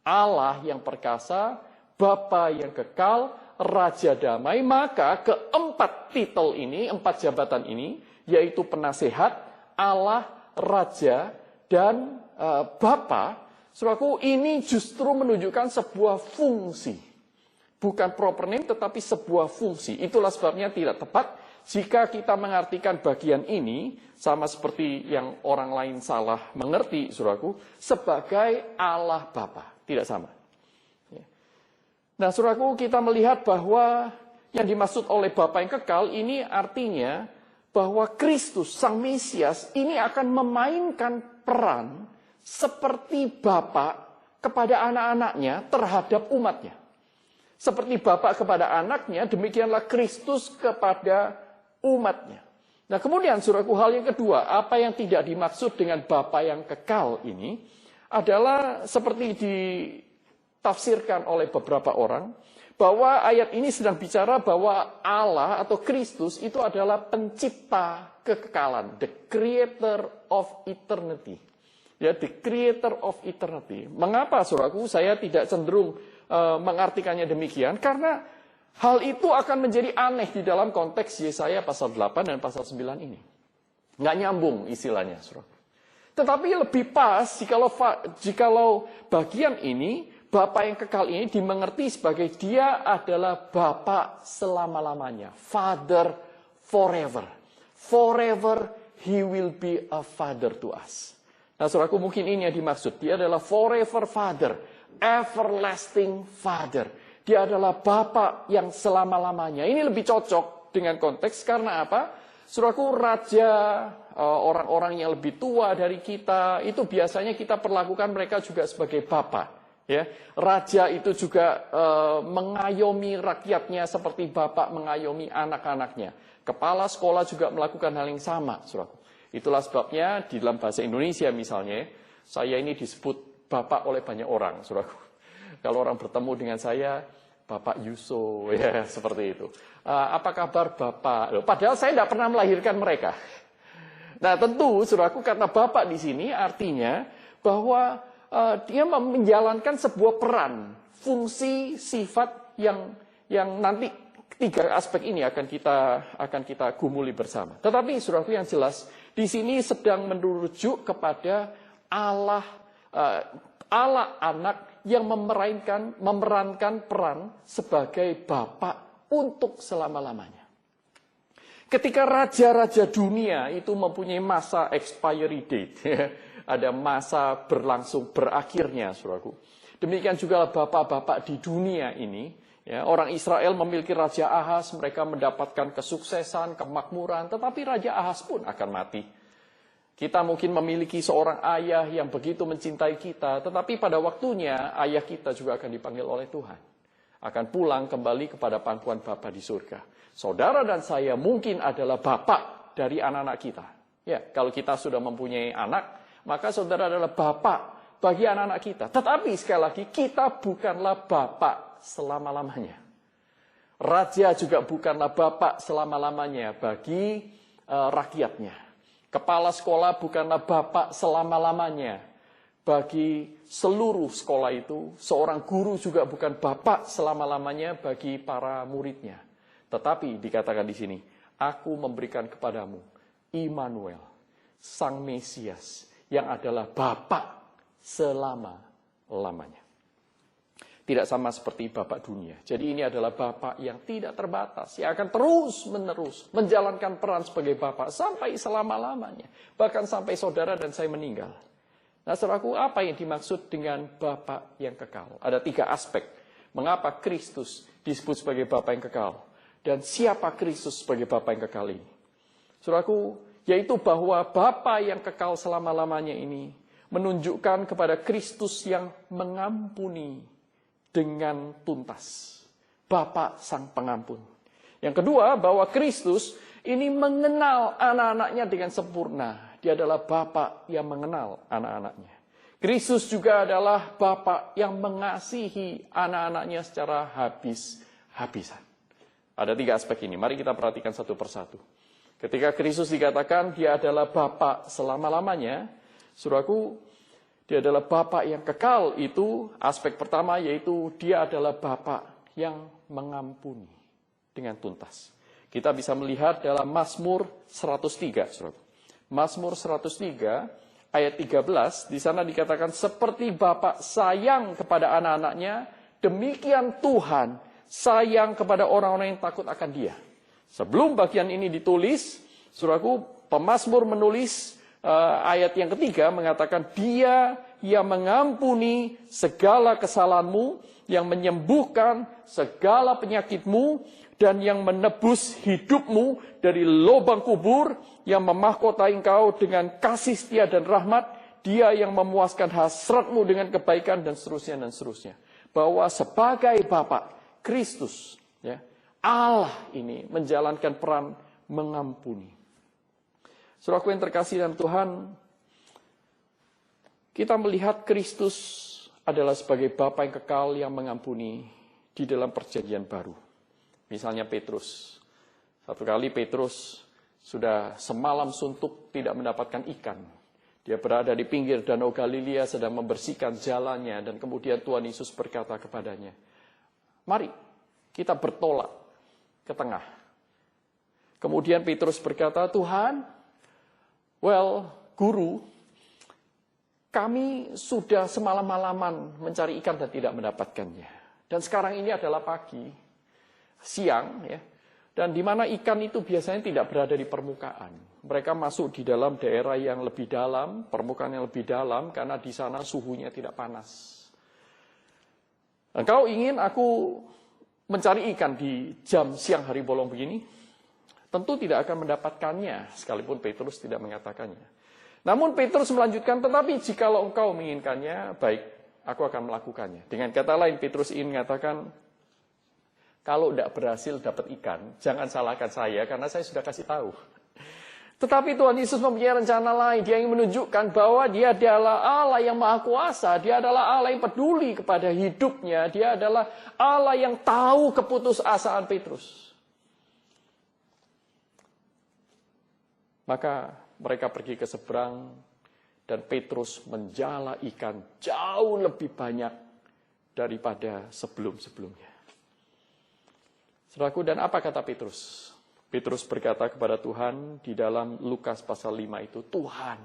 Speaker 3: Allah yang perkasa, Bapa yang kekal, Raja damai, maka keempat titel ini, 4 jabatan ini, yaitu penasehat, Allah, Raja, dan Bapa, saudaraku, ini justru menunjukkan sebuah fungsi. Bukan proper name, tetapi sebuah fungsi. Itulah sebabnya tidak tepat jika kita mengartikan bagian ini, sama seperti yang orang lain salah mengerti, saudaraku, sebagai Allah Bapa. Tidak sama. Nah, saudaraku, kita melihat bahwa yang dimaksud oleh Bapa yang kekal ini artinya bahwa Kristus, Sang Mesias, ini akan memainkan peran seperti Bapa kepada anak-anaknya terhadap umatnya. Seperti Bapa kepada anaknya, demikianlah Kristus kepada umatnya. Nah, kemudian, saudaraku, hal yang kedua, apa yang tidak dimaksud dengan Bapa yang kekal ini adalah seperti ditafsirkan oleh beberapa orang, bahwa ayat ini sedang bicara bahwa Allah atau Kristus itu adalah pencipta kekekalan, the creator of eternity. Ya, the creator of eternity. Mengapa, saudaraku, saya tidak cenderung mengartikannya demikian? Karena hal itu akan menjadi aneh di dalam konteks Yesaya pasal 8 dan pasal 9 ini. Nggak nyambung istilahnya, saudaraku. Tetapi lebih pas jikalau bagian ini, Bapa yang kekal ini dimengerti sebagai dia adalah Bapa selama-lamanya. Father forever. Forever he will be a father to us. Nah, saudaraku, mungkin ini yang dimaksud. Dia adalah forever father. Everlasting father. Dia adalah Bapa yang selama-lamanya. Ini lebih cocok dengan konteks karena apa? Saudaraku, raja, orang-orang yang lebih tua dari kita, itu biasanya kita perlakukan mereka juga sebagai Bapa. Ya, raja itu juga mengayomi rakyatnya seperti bapak mengayomi anak-anaknya. Kepala sekolah juga melakukan hal yang sama, saudaraku. Itulah sebabnya di dalam bahasa Indonesia misalnya, saya ini disebut bapak oleh banyak orang, saudaraku. Kalau orang bertemu dengan saya, Bapak Yuso, ya seperti itu. Apa kabar Bapak? Loh, padahal saya tidak pernah melahirkan mereka. Nah, tentu, saudaraku, kata Bapak di sini artinya bahwa dia menjalankan sebuah peran, fungsi, sifat yang nanti 3 aspek ini akan kita gumuli bersama. Tetapi, saudaraku, yang jelas di sini sedang merujuk kepada Allah Anak yang memerankan peran sebagai Bapa untuk selama-lamanya. Ketika raja-raja dunia itu mempunyai masa expiry date, ada masa berlangsung berakhirnya, saudaraku. Demikian juga bapak-bapak di dunia ini, ya, orang Israel memiliki Raja Ahaz, mereka mendapatkan kesuksesan, kemakmuran, tetapi Raja Ahaz pun akan mati. Kita mungkin memiliki seorang ayah yang begitu mencintai kita, tetapi pada waktunya ayah kita juga akan dipanggil oleh Tuhan. Akan pulang kembali kepada pangkuan Bapa di surga. Saudara dan saya mungkin adalah bapak dari anak-anak kita. Ya, kalau kita sudah mempunyai anak, maka saudara adalah bapak bagi anak-anak kita. Tetapi sekali lagi, kita bukanlah bapak selama-lamanya. Raja juga bukanlah bapak selama-lamanya bagi rakyatnya. Kepala sekolah bukanlah bapak selama-lamanya bagi seluruh sekolah itu. Seorang guru juga bukan bapak selama-lamanya bagi para muridnya. Tetapi dikatakan di sini, aku memberikan kepadamu Immanuel, Sang Mesias, yang adalah Bapa selama-lamanya. Tidak sama seperti Bapa dunia. Jadi ini adalah Bapa yang tidak terbatas, yang akan terus-menerus menjalankan peran sebagai Bapa sampai selama-lamanya. Bahkan sampai saudara dan saya meninggal. Nah, saudaraku, apa yang dimaksud dengan Bapa yang kekal? Ada 3 aspek. Mengapa Kristus disebut sebagai Bapa yang kekal? Dan siapa Kristus sebagai Bapa yang kekal ini? Saudaraku, yaitu bahwa Bapa yang kekal selama-lamanya ini menunjukkan kepada Kristus yang mengampuni dengan tuntas. Bapa Sang Pengampun. Yang kedua, bahwa Kristus ini mengenal anak-anaknya dengan sempurna. Dia adalah Bapa yang mengenal anak-anaknya. Kristus juga adalah Bapa yang mengasihi anak-anaknya secara habis-habisan. Ada 3 aspek ini, mari kita perhatikan satu persatu. Ketika Kristus dikatakan dia adalah Bapa selama-lamanya, saudaraku, dia adalah Bapa yang kekal, itu aspek pertama, yaitu dia adalah Bapa yang mengampuni dengan tuntas. Kita bisa melihat dalam Mazmur 103, saudaraku. Mazmur 103 ayat 13, di sana dikatakan seperti Bapa sayang kepada anak-anaknya, demikian Tuhan sayang kepada orang-orang yang takut akan Dia. Sebelum bagian ini ditulis, saudaraku, pemazmur menulis ayat yang ketiga mengatakan Dia yang mengampuni segala kesalahanmu, yang menyembuhkan segala penyakitmu, dan yang menebus hidupmu dari lubang kubur, yang memahkotai engkau dengan kasih setia dan rahmat, Dia yang memuaskan hasratmu dengan kebaikan, dan seterusnya dan seterusnya. Bahwa sebagai Bapa, Kristus, ya, Allah ini menjalankan peran mengampuni. Saudaraku yang terkasih dalam Tuhan, kita melihat Kristus adalah sebagai Bapa yang kekal yang mengampuni di dalam perjanjian baru. Misalnya Petrus. Satu kali Petrus sudah semalam suntuk tidak mendapatkan ikan. Dia berada di pinggir Danau Galilea sedang membersihkan jalannya, dan kemudian Tuhan Yesus berkata kepadanya, mari kita bertolak ke tengah. Kemudian Petrus berkata, Tuhan, Guru, kami sudah semalam-malaman mencari ikan dan tidak mendapatkannya. Dan sekarang ini adalah pagi, siang, ya. Dan di mana ikan itu biasanya tidak berada di permukaan. Mereka masuk di dalam daerah yang lebih dalam, permukaan yang lebih dalam, karena di sana suhunya tidak panas. Engkau ingin aku mencari ikan di jam siang hari bolong begini? Tentu tidak akan mendapatkannya, sekalipun Petrus tidak mengatakannya. Namun Petrus melanjutkan, tetapi jikalau engkau menginginkannya, baik, aku akan melakukannya. Dengan kata lain, Petrus ingin mengatakan, kalau tidak berhasil dapat ikan, jangan salahkan saya, karena saya sudah kasih tahu. Tetapi Tuhan Yesus mempunyai rencana lain. Dia ingin menunjukkan bahwa Dia adalah Allah yang Maha Kuasa. Dia adalah Allah yang peduli kepada hidupnya. Dia adalah Allah yang tahu keputusasaan Petrus. Maka mereka pergi ke seberang, dan Petrus menjala ikan jauh lebih banyak daripada sebelum-sebelumnya. Saudaraku, dan apa kata Petrus? Petrus berkata kepada Tuhan di dalam Lukas pasal 5 itu, Tuhan,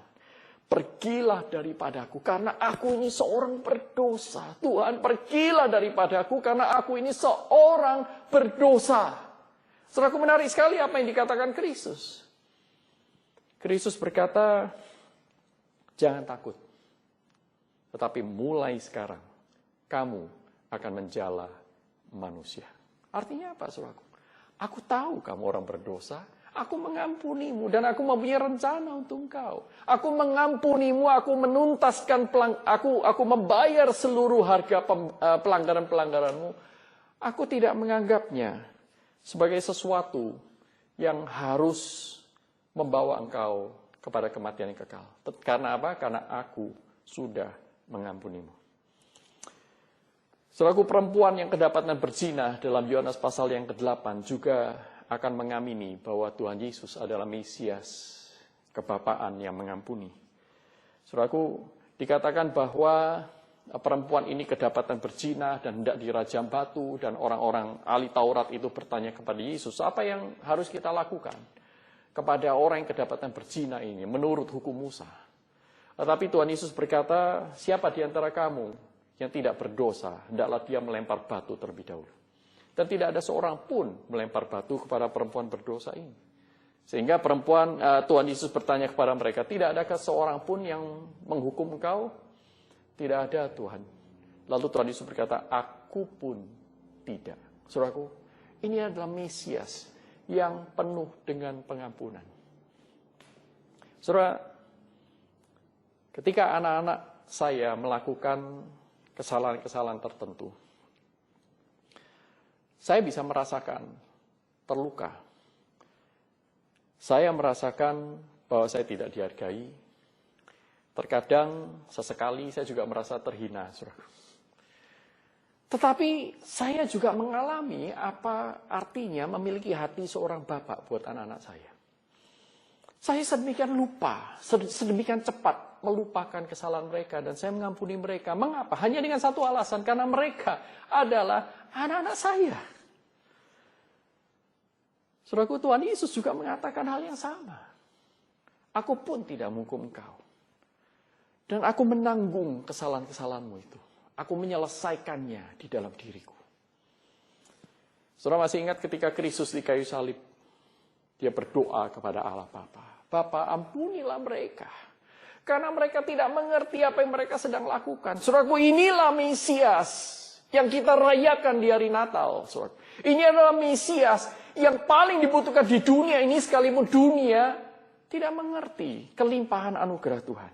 Speaker 3: pergilah daripadaku karena aku ini seorang berdosa. Tuhan, pergilah daripadaku karena aku ini seorang berdosa. Saudaraku, menarik sekali apa yang dikatakan Kristus. Kristus berkata, jangan takut. Tetapi mulai sekarang, kamu akan menjala manusia. Artinya apa, saudaraku? Aku tahu kamu orang berdosa, aku mengampunimu, dan aku mempunyai rencana untuk engkau. Aku mengampunimu, aku menuntaskan, aku membayar seluruh harga pelanggaran-pelanggaranmu. Aku tidak menganggapnya sebagai sesuatu yang harus membawa engkau kepada kematian yang kekal. Karena apa? Karena aku sudah mengampunimu. Saudaraku, perempuan yang kedapatan berzina dalam Yohanes pasal yang ke-8 juga akan mengamini bahwa Tuhan Yesus adalah Mesias, kebapaan yang mengampuni. Saudaraku, dikatakan bahwa perempuan ini kedapatan berzina dan hendak dirajam batu, dan orang-orang ahli Taurat itu bertanya kepada Yesus, apa yang harus kita lakukan kepada orang yang kedapatan berzina ini menurut hukum Musa? Tetapi Tuhan Yesus berkata, siapa di antara kamu yang tidak berdosa, hendaklah dia melempar batu terlebih dahulu. Dan tidak ada seorang pun melempar batu kepada perempuan berdosa ini. Sehingga Tuhan Yesus bertanya kepada mereka, tidak adakah seorang pun yang menghukum engkau? Tidak ada, Tuhan. Lalu Tuhan Yesus berkata, aku pun tidak. Saudaraku, Ini adalah Mesias yang penuh dengan pengampunan. Saudara, ketika anak-anak saya melakukan kesalahan-kesalahan tertentu, saya bisa merasakan terluka. Saya merasakan bahwa saya tidak dihargai. Terkadang, sesekali saya juga merasa terhina, saudara. Tetapi saya juga mengalami apa artinya memiliki hati seorang bapak buat anak-anak saya. Saya sedemikian lupa, sedemikian cepat melupakan kesalahan mereka dan saya mengampuni mereka. Mengapa? Hanya dengan satu alasan, karena mereka adalah anak-anak saya. Saudaraku, Tuhan Yesus juga mengatakan hal yang sama. Aku pun tidak menghukum engkau. Dan aku menanggung kesalahan-kesalahanmu itu. Aku menyelesaikannya di dalam diriku. Saudara masih ingat ketika Kristus di kayu salib, dia berdoa kepada Allah Bapa. Bapa, ampunilah mereka. Karena mereka tidak mengerti apa yang mereka sedang lakukan. Saudaraku, inilah Mesias yang kita rayakan di hari Natal. Saudara. Ini adalah Mesias yang paling dibutuhkan di dunia ini, sekalipun dunia tidak mengerti kelimpahan anugerah Tuhan.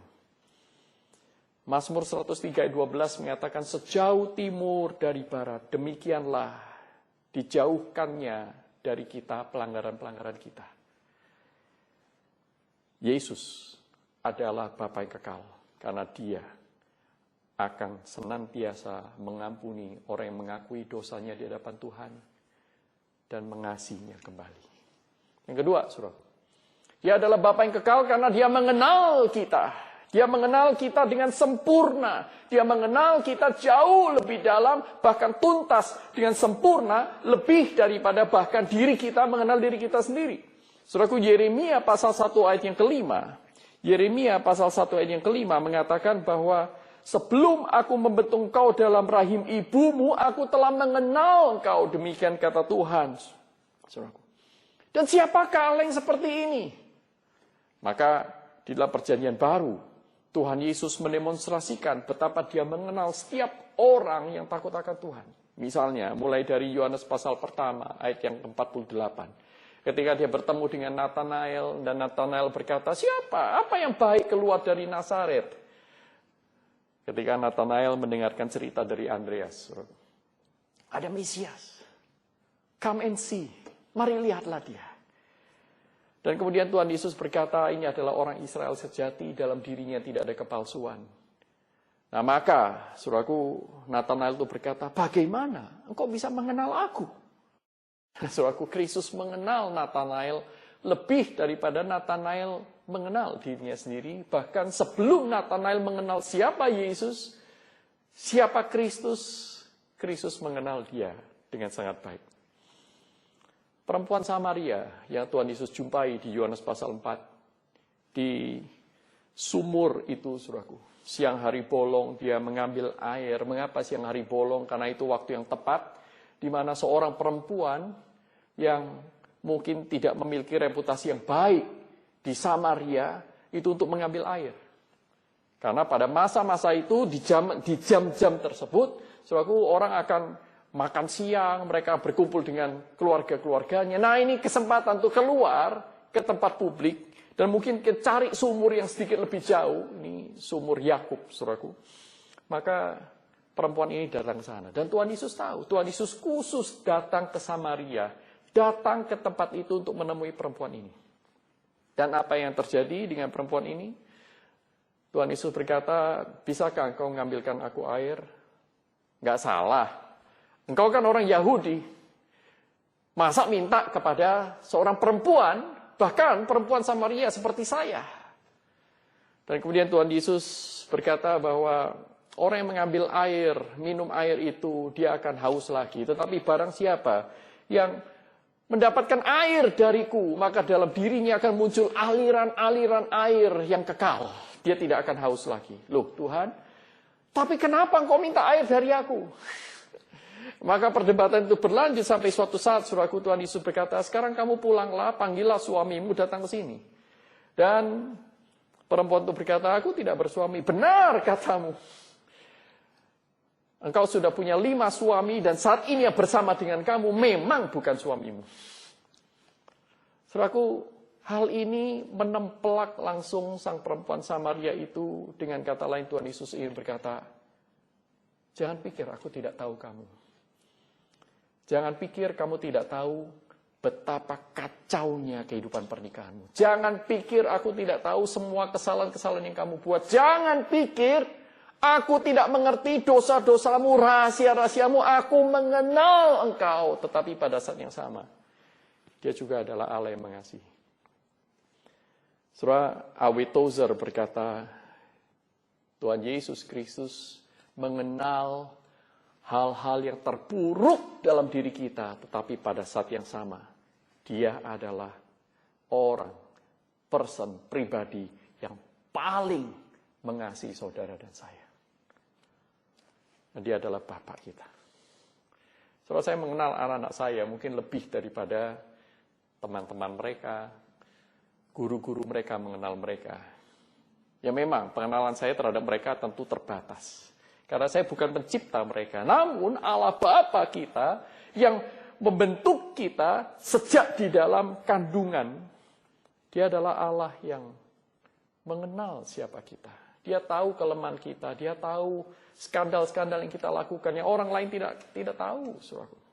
Speaker 3: Mazmur 103 ayat 12 mengatakan, sejauh timur dari barat, demikianlah dijauhkannya dari kita pelanggaran-pelanggaran kita. Yesus adalah Bapa yang kekal, karena dia akan senantiasa mengampuni orang yang mengakui dosanya di hadapan Tuhan dan mengasihinya kembali. Yang kedua, saudara, dia adalah Bapa yang kekal karena dia mengenal kita. Dia mengenal kita dengan sempurna. Dia mengenal kita jauh lebih dalam, bahkan tuntas dengan sempurna, lebih daripada bahkan diri kita mengenal diri kita sendiri. Saudaraku, Yeremia pasal 1 ayat yang kelima. Yeremia pasal 1 ayat yang kelima mengatakan bahwa sebelum aku membentuk engkau dalam rahim ibumu, aku telah mengenal engkau. Demikian kata Tuhan. Saudaraku. Dan siapakah Allah yang seperti ini? Maka di dalam perjanjian baru, Tuhan Yesus mendemonstrasikan betapa dia mengenal setiap orang yang takut akan Tuhan. Misalnya, mulai dari Yohanes pasal pertama, ayat yang ke-48. Ketika dia bertemu dengan Nathanael, dan Nathanael berkata, siapa? Apa yang baik keluar dari Nazaret? Ketika Nathanael mendengarkan cerita dari Andreas. Ada Mesias. Come and see. Mari lihatlah dia. Dan kemudian Tuhan Yesus berkata, ini adalah orang Israel sejati, dalam dirinya tidak ada kepalsuan. Nah maka, saudaraku, Nathanael itu berkata, bagaimana engkau bisa mengenal aku? Saudaraku, Kristus mengenal Nathanael lebih daripada Nathanael mengenal dirinya sendiri. Bahkan sebelum Nathanael mengenal siapa Yesus, siapa Kristus, Kristus mengenal dia dengan sangat baik. Perempuan Samaria yang Tuhan Yesus jumpai di Yohanes pasal 4. Di sumur itu, saudaraku. Siang hari bolong, dia mengambil air. Mengapa siang hari bolong? Karena itu waktu yang tepat, di mana seorang perempuan yang mungkin tidak memiliki reputasi yang baik di Samaria, itu untuk mengambil air. Karena pada masa-masa itu, di jam-jam tersebut, saudaraku, orang akan makan siang, mereka berkumpul dengan keluarga-keluarganya. Nah ini kesempatan untuk keluar ke tempat publik dan mungkin cari sumur yang sedikit lebih jauh. Ini sumur Yakub, saudaraku. Maka perempuan ini datang ke sana. Dan Tuhan Yesus tahu, Tuhan Yesus khusus datang ke Samaria, datang ke tempat itu untuk menemui perempuan ini. Dan apa yang terjadi dengan perempuan ini? Tuhan Yesus berkata, bisakah engkau mengambilkan aku air? Enggak salah. Engkau kan orang Yahudi, masa minta kepada seorang perempuan, bahkan perempuan Samaria seperti saya. Dan kemudian Tuhan Yesus berkata bahwa orang yang mengambil air, minum air itu, dia akan haus lagi. Tetapi barang siapa yang mendapatkan air dariku, maka dalam dirinya akan muncul aliran-aliran air yang kekal. Dia tidak akan haus lagi. Loh Tuhan, tapi kenapa engkau minta air dari aku? Maka perdebatan itu berlanjut sampai suatu saat, saudaraku, Tuhan Yesus berkata, sekarang kamu pulanglah, panggillah suamimu datang ke sini. Dan perempuan itu berkata, aku tidak bersuami. Benar katamu. Engkau sudah punya 5 suami dan saat ini yang bersama dengan kamu memang bukan suamimu. Saudaraku, hal ini menempelak langsung sang perempuan Samaria itu. Dengan kata lain Tuhan Yesus ingin berkata, jangan pikir aku tidak tahu kamu. Jangan pikir kamu tidak tahu betapa kacaunya kehidupan pernikahanmu. Jangan pikir aku tidak tahu semua kesalahan-kesalahan yang kamu buat. Jangan pikir aku tidak mengerti dosa-dosamu, rahasia-rahasiamu. Aku mengenal engkau. Tetapi pada saat yang sama, Dia juga adalah Allah yang mengasihi. Saudara, A.W. Tozer berkata, Tuhan Yesus Kristus mengenal hal-hal yang terburuk dalam diri kita. Tetapi pada saat yang sama, Dia adalah orang, pribadi yang paling mengasihi saudara dan saya. Dan Dia adalah Bapa kita. Saudara, saya mengenal anak-anak saya mungkin lebih daripada teman-teman mereka, guru-guru mereka mengenal mereka. Ya memang pengenalan saya terhadap mereka tentu terbatas. Karena saya bukan pencipta mereka. Namun Allah Bapa kita yang membentuk kita sejak di dalam kandungan. Dia adalah Allah yang mengenal siapa kita. Dia tahu kelemahan kita. Dia tahu skandal-skandal yang kita lakukan yang orang lain tidak tahu.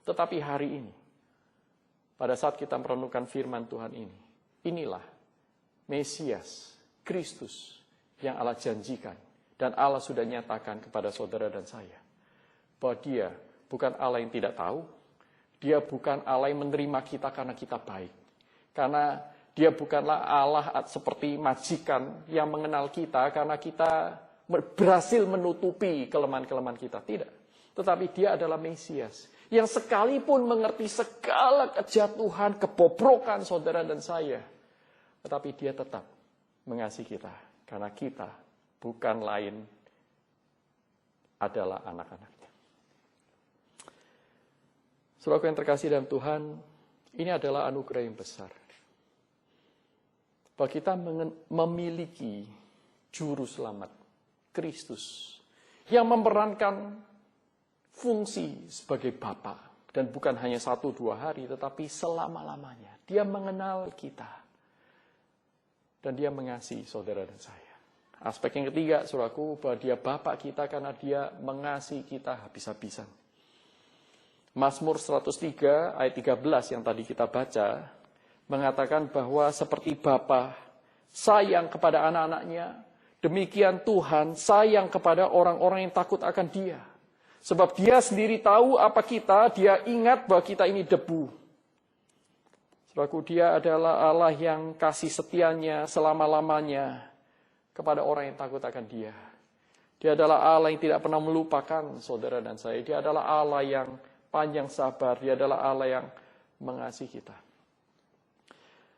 Speaker 3: Tetapi hari ini, pada saat kita merenungkan firman Tuhan ini, inilah Mesias, Kristus yang Allah janjikan. Dan Allah sudah nyatakan kepada saudara dan saya, bahwa Dia bukan Allah yang tidak tahu, Dia bukan Allah yang menerima kita karena kita baik. Karena Dia bukanlah Allah seperti majikan yang mengenal kita karena kita berhasil menutupi kelemahan-kelemahan kita. Tidak. Tetapi Dia adalah Mesias yang sekalipun mengerti segala kejatuhan, kebobrokan saudara dan saya, tetapi Dia tetap mengasihi kita. Karena kita bukan lain adalah anak-anaknya. Saudaraku yang terkasih dalam Tuhan, ini adalah anugerah yang besar. Bahwa kita memiliki juru selamat, Kristus, yang memerankan fungsi sebagai Bapa. Dan bukan hanya 1-2 hari, tetapi selama-lamanya. Dia mengenal kita. Dan Dia mengasihi saudara dan saya. Aspek yang ketiga, saudaraku, bahwa Dia Bapa kita karena Dia mengasihi kita habis-habisan. Mazmur 103 ayat 13 yang tadi kita baca, mengatakan bahwa seperti Bapa sayang kepada anak-anaknya, demikian Tuhan sayang kepada orang-orang yang takut akan Dia. Sebab Dia sendiri tahu apa kita, Dia ingat bahwa kita ini debu. Saudaraku, Dia adalah Allah yang kasih setianya selama-lamanya kepada orang yang takut akan Dia. Dia adalah Allah yang tidak pernah melupakan saudara dan saya. Dia adalah Allah yang panjang sabar. Dia adalah Allah yang mengasihi kita.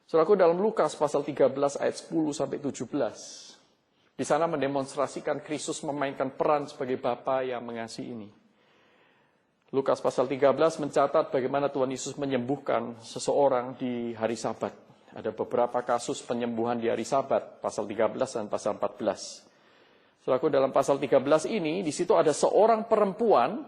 Speaker 3: Saudaraku, dalam Lukas pasal 13 ayat 10-17. Di sana mendemonstrasikan Kristus memainkan peran sebagai Bapa yang mengasihi ini. Lukas pasal 13 mencatat bagaimana Tuhan Yesus menyembuhkan seseorang di hari Sabat. Ada beberapa kasus penyembuhan di hari Sabat, pasal 13 dan pasal 14. Saudaraku, dalam pasal 13 ini, di situ ada seorang perempuan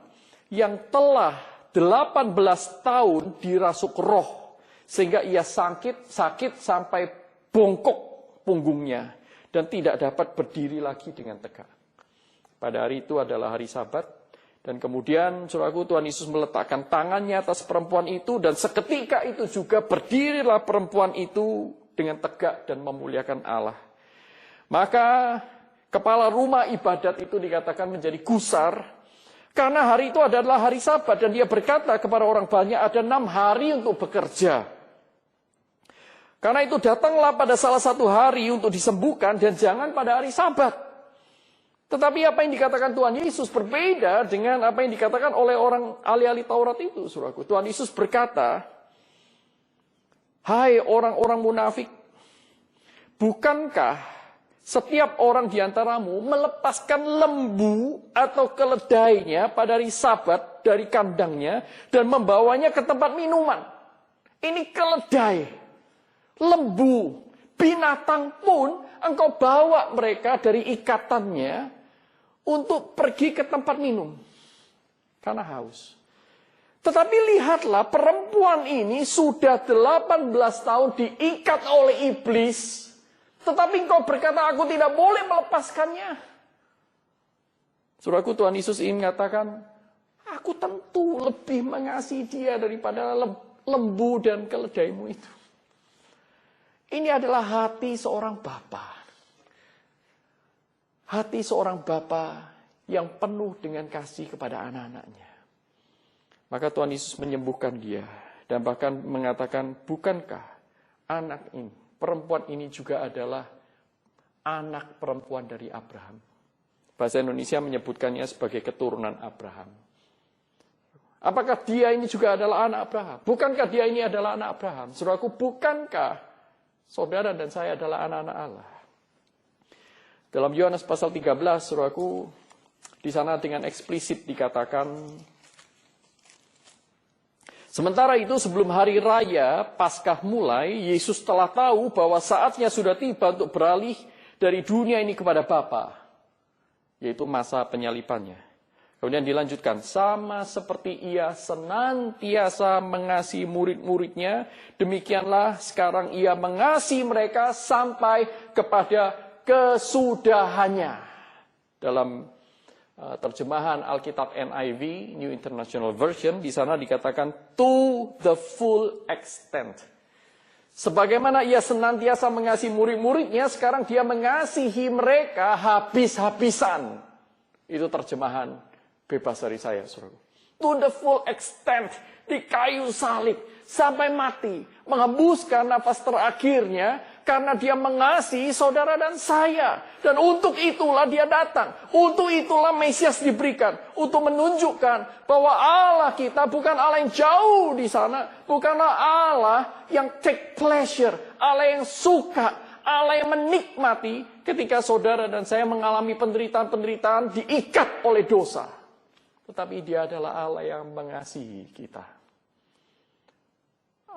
Speaker 3: yang telah 18 tahun dirasuk roh, sehingga ia sakit sampai bongkok punggungnya, dan tidak dapat berdiri lagi dengan tegak. Pada hari itu adalah hari Sabat, dan kemudian, saudaraku, Tuhan Yesus meletakkan tangannya atas perempuan itu, dan seketika itu juga berdirilah perempuan itu dengan tegak dan memuliakan Allah. Maka, kepala rumah ibadat itu dikatakan menjadi gusar, karena hari itu adalah hari Sabat, dan dia berkata kepada orang banyak, ada 6 hari untuk bekerja. Karena itu datanglah pada salah satu hari untuk disembuhkan, dan jangan pada hari Sabat. Tetapi apa yang dikatakan Tuhan Yesus berbeda dengan apa yang dikatakan oleh orang ahli-ahli Taurat itu, saudaraku. Tuhan Yesus berkata, hai orang-orang munafik, bukankah setiap orang di antaramu melepaskan lembu atau keledainya pada hari Sabat dari kandangnya dan membawanya ke tempat minuman? Ini keledai, lembu, binatang pun engkau bawa mereka dari ikatannya untuk pergi ke tempat minum. karena haus. Tetapi lihatlah, perempuan ini sudah 18 tahun diikat oleh iblis, tetapi engkau berkata, aku tidak boleh melepaskannya. Saudaraku, Tuhan Yesus ingin mengatakan, aku tentu lebih mengasihi dia daripada lembu dan keledaimu itu. Ini adalah hati seorang bapa. Hati seorang bapa yang penuh dengan kasih kepada anak-anaknya. Maka Tuhan Yesus menyembuhkan dia. Dan bahkan mengatakan, bukankah anak ini, perempuan ini juga adalah anak perempuan dari Abraham. Bahasa Indonesia menyebutkannya sebagai keturunan Abraham. Apakah dia ini juga adalah anak Abraham? Bukankah dia ini adalah anak Abraham? Saudaraku, bukankah saudara dan saya adalah anak-anak Allah? Dalam Yohanes pasal 13, saudaraku, di sana dengan eksplisit dikatakan, sementara itu sebelum hari raya Paskah mulai, Yesus telah tahu bahwa saatnya sudah tiba untuk beralih dari dunia ini kepada Bapa, yaitu masa penyalipannya. Kemudian dilanjutkan, sama seperti ia senantiasa mengasihi murid-muridnya, demikianlah sekarang ia mengasihi mereka sampai kepada kesudahannya. Dalam terjemahan Alkitab NIV, New International Version, di sana dikatakan to the full extent. Sebagaimana ia senantiasa mengasihi murid-muridnya, sekarang dia mengasihi mereka habis-habisan. Itu terjemahan bebas dari saya, saudara. To the full extent, di kayu salib, sampai mati, menghembuskan nafas terakhirnya, karena dia mengasihi saudara dan saya. Dan untuk itulah dia datang. Untuk itulah Mesias diberikan. Untuk menunjukkan bahwa Allah kita bukan Allah yang jauh di sana. Bukanlah Allah yang take pleasure. Allah yang suka. Allah yang menikmati ketika saudara dan saya mengalami penderitaan-penderitaan diikat oleh dosa. Tetapi dia adalah Allah yang mengasihi kita.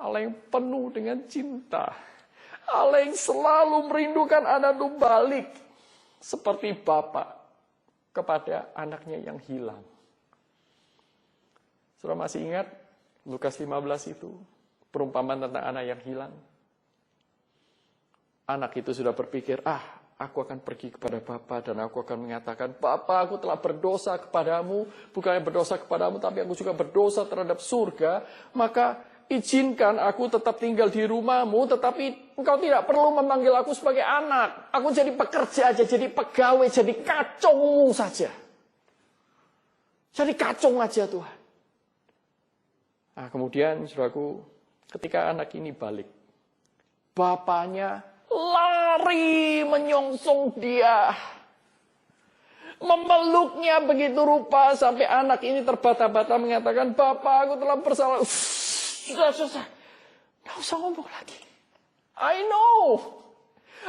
Speaker 3: Allah yang penuh dengan cinta. Allah yang selalu merindukan anak itu balik. Seperti Bapa kepada anaknya yang hilang. Saudara masih ingat Lukas 15 itu? Perumpamaan tentang anak yang hilang. Anak itu sudah berpikir, aku akan pergi kepada Bapa dan aku akan mengatakan, Bapa, aku telah berdosa kepadamu, bukannya berdosa kepadamu, tapi aku juga berdosa terhadap surga, maka izinkan aku tetap tinggal di rumahmu, tetapi engkau tidak perlu memanggil aku sebagai anak. Aku jadi pekerja aja, jadi pegawai, jadi kacungmu saja. Jadi kacung aja Tuhan. Nah, kemudian, saudaraku, ketika anak ini balik, bapaknya lari menyongsong dia. Memeluknya begitu rupa sampai anak ini terbata-bata mengatakan, Bapak, aku telah bersalah. Sudah, nggak usah ngomong lagi. I know.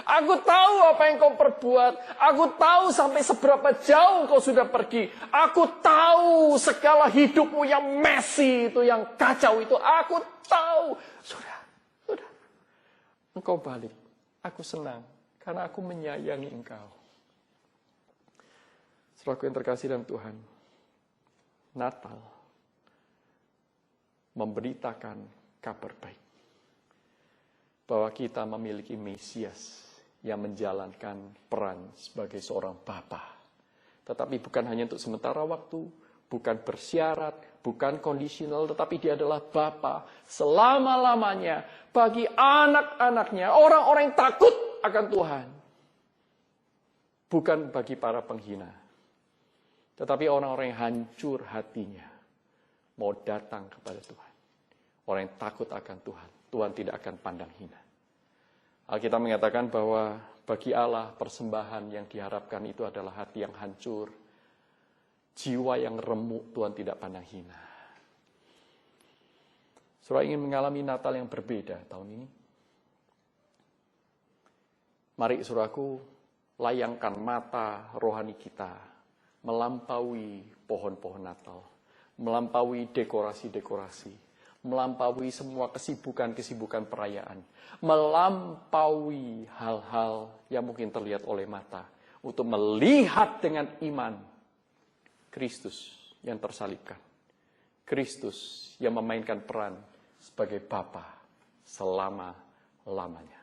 Speaker 3: Aku tahu apa yang kau perbuat. Aku tahu sampai seberapa jauh kau sudah pergi. Aku tahu segala hidupmu yang messy itu, yang kacau itu. Aku tahu. Sudah. Engkau balik. Aku senang. Karena aku menyayangi engkau. Saudaraku yang terkasih dalam Tuhan. Natal memberitakan kabar baik. Bahwa kita memiliki Mesias yang menjalankan peran sebagai seorang bapa. Tetapi bukan hanya untuk sementara waktu, bukan bersyarat, bukan kondisional, tetapi dia adalah bapa selama-lamanya bagi anak-anaknya, orang-orang yang takut akan Tuhan. Bukan bagi para penghina, tetapi orang-orang yang hancur hatinya mau datang kepada Tuhan. Orang yang takut akan Tuhan, Tuhan tidak akan pandang hina. Alkitab mengatakan bahwa bagi Allah persembahan yang diharapkan itu adalah hati yang hancur, jiwa yang remuk, Tuhan tidak pandang hina. Saudara ingin mengalami Natal yang berbeda tahun ini? Mari saudaraku, layangkan mata rohani kita melampaui pohon-pohon Natal, melampaui dekorasi-dekorasi, melampaui semua kesibukan-kesibukan perayaan, melampaui hal-hal yang mungkin terlihat oleh mata, untuk melihat dengan iman Kristus yang tersalibkan. Kristus yang memainkan peran sebagai Bapa selama-lamanya.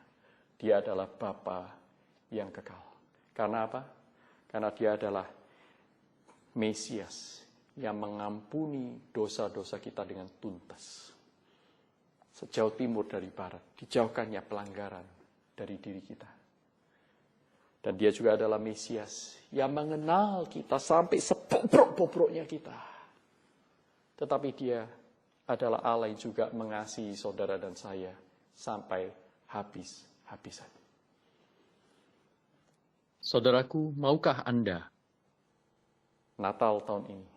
Speaker 3: Dia adalah Bapa yang kekal. Karena apa? Karena dia adalah Mesias yang mengampuni dosa-dosa kita dengan tuntas. Sejauh timur dari barat, dijauhkannya pelanggaran dari diri kita. Dan dia juga adalah Mesias yang mengenal kita sampai sebobrok-bobroknya kita. Tetapi dia adalah Allah yang juga mengasihi saudara dan saya sampai habis-habisan.
Speaker 4: Saudaraku, maukah Anda
Speaker 3: Natal tahun ini,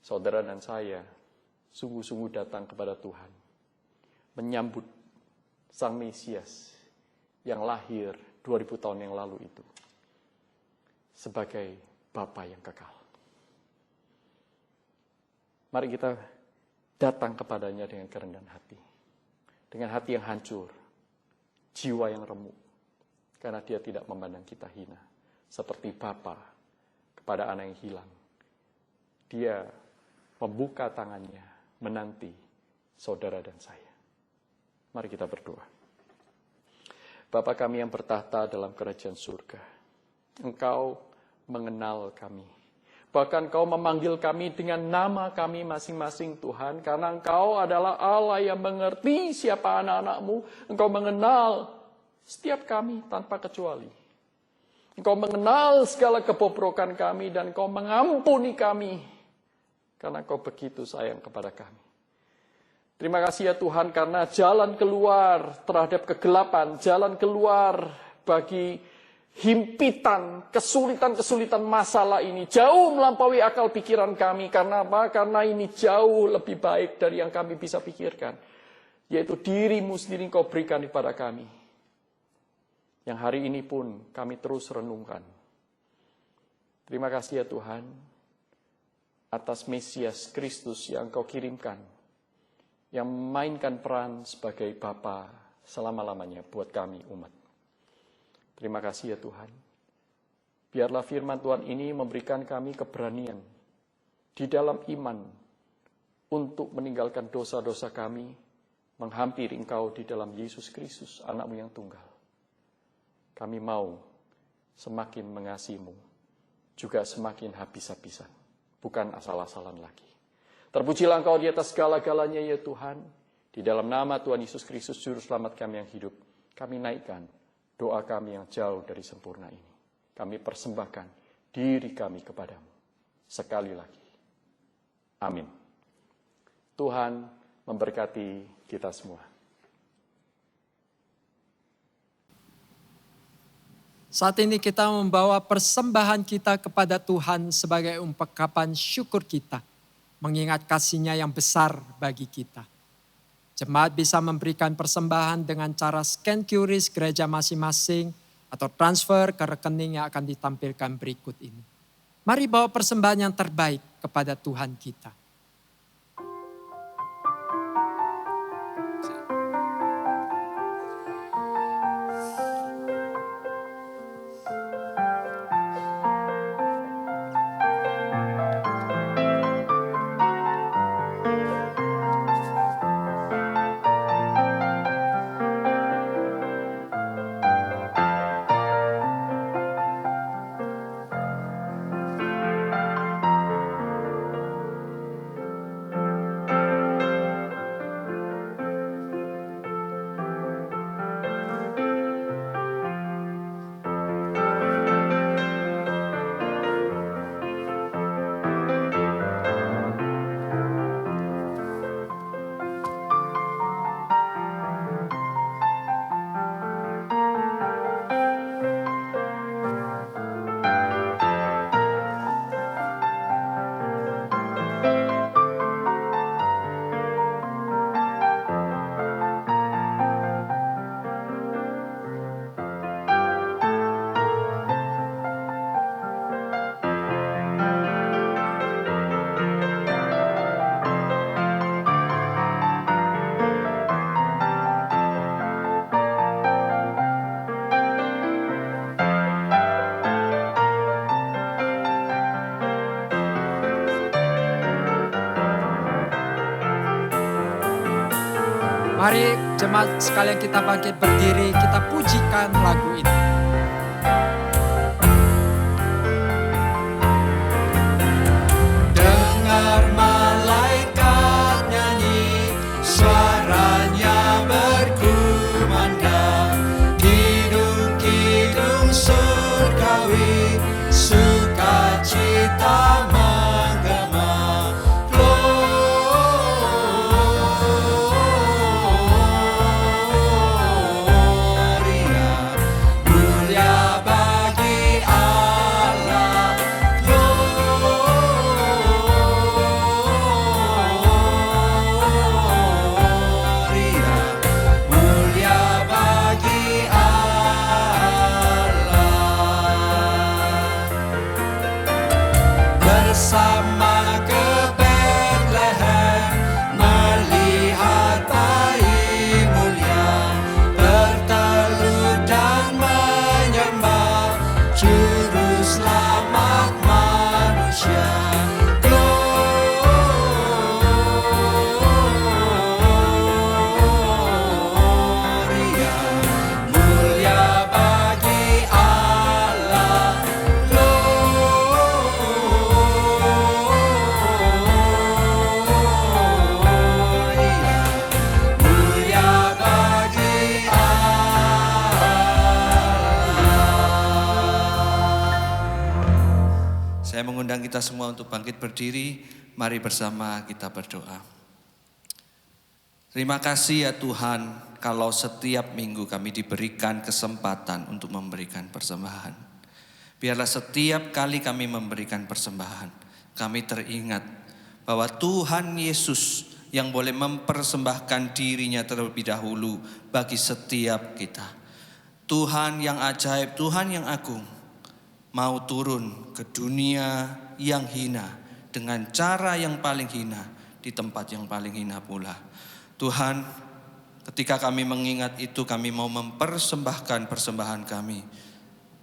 Speaker 3: saudara dan saya sungguh-sungguh datang kepada Tuhan, menyambut Sang Mesias yang lahir 2000 tahun yang lalu itu sebagai Bapa yang kekal. Mari kita datang kepadanya dengan kerendahan hati, dengan hati yang hancur, jiwa yang remuk, karena dia tidak memandang kita hina, seperti Bapa kepada anak yang hilang. Dia membuka tangannya, menanti saudara dan saya. Mari kita berdoa. Bapa kami yang bertahta dalam kerajaan surga, Engkau mengenal kami. Bahkan Engkau memanggil kami dengan nama kami masing-masing Tuhan, karena Engkau adalah Allah yang mengerti siapa anak-anak-Mu. Engkau mengenal setiap kami tanpa kecuali. Engkau mengenal segala kebobrokan kami dan Engkau mengampuni kami, karena Engkau begitu sayang kepada kami. Terima kasih ya Tuhan, karena jalan keluar terhadap kegelapan, jalan keluar bagi himpitan, kesulitan-kesulitan masalah ini jauh melampaui akal pikiran kami. Karena apa? Karena ini jauh lebih baik dari yang kami bisa pikirkan. Yaitu diri-Mu sendiri Engkau berikan kepada kami. Yang hari ini pun kami terus renungkan. Terima kasih ya Tuhan, atas Mesias Kristus yang Engkau kirimkan, yang memainkan peran sebagai Bapa selama-lamanya buat kami umat. Terima kasih ya Tuhan. Biarlah firman Tuhan ini memberikan kami keberanian di dalam iman untuk meninggalkan dosa-dosa kami, menghampiri Engkau di dalam Yesus Kristus, anak-Mu yang tunggal. Kami mau semakin mengasihi-Mu, juga semakin habis-habisan, bukan asal-asalan lagi. Terpujilah Engkau di atas segala-galanya ya Tuhan. Di dalam nama Tuhan Yesus Kristus, Juru Selamat kami yang hidup, kami naikkan doa kami yang jauh dari sempurna ini. Kami persembahkan diri kami kepadamu. Sekali lagi. Amin. Tuhan memberkati kita semua.
Speaker 1: Saat ini kita membawa persembahan kita kepada Tuhan sebagai ungkapan syukur kita, mengingat kasih-Nya yang besar bagi kita. Jemaat bisa memberikan persembahan dengan cara scan QRIS gereja masing-masing atau transfer ke rekening yang akan ditampilkan berikut ini. Mari bawa persembahan yang terbaik kepada Tuhan kita. Mari jemaat sekalian kita bangkit berdiri, kita pujikan lagu ini.
Speaker 2: Dengar malaikat nyanyi, suaranya berkumandang, kidung-kidung surgawi, sukacita menggema. Gloria, mulia bagi Allah. Gloria, mulia bagi Allah. Bersama ke Bethlehem, melihat bayi mulia, bertelut dan menyembah Juru Selamat manusia. Gloria, mulia bagi Allah. Gloria, mulia bagi Allah. Saya mengundang kita semua untuk bangkit berdiri. Mari bersama kita berdoa. Terima kasih ya Tuhan, kalau setiap minggu kami diberikan kesempatan untuk memberikan persembahan. Biarlah setiap kali kami memberikan persembahan, kami teringat bahwa Tuhan Yesus yang boleh mempersembahkan dirinya terlebih dahulu bagi setiap kita. Tuhan yang ajaib, Tuhan yang agung, mau turun ke dunia yang hina dengan cara yang paling hina, di tempat yang paling hina pula. Tuhan, ketika kami mengingat itu, kami mau mempersembahkan persembahan kami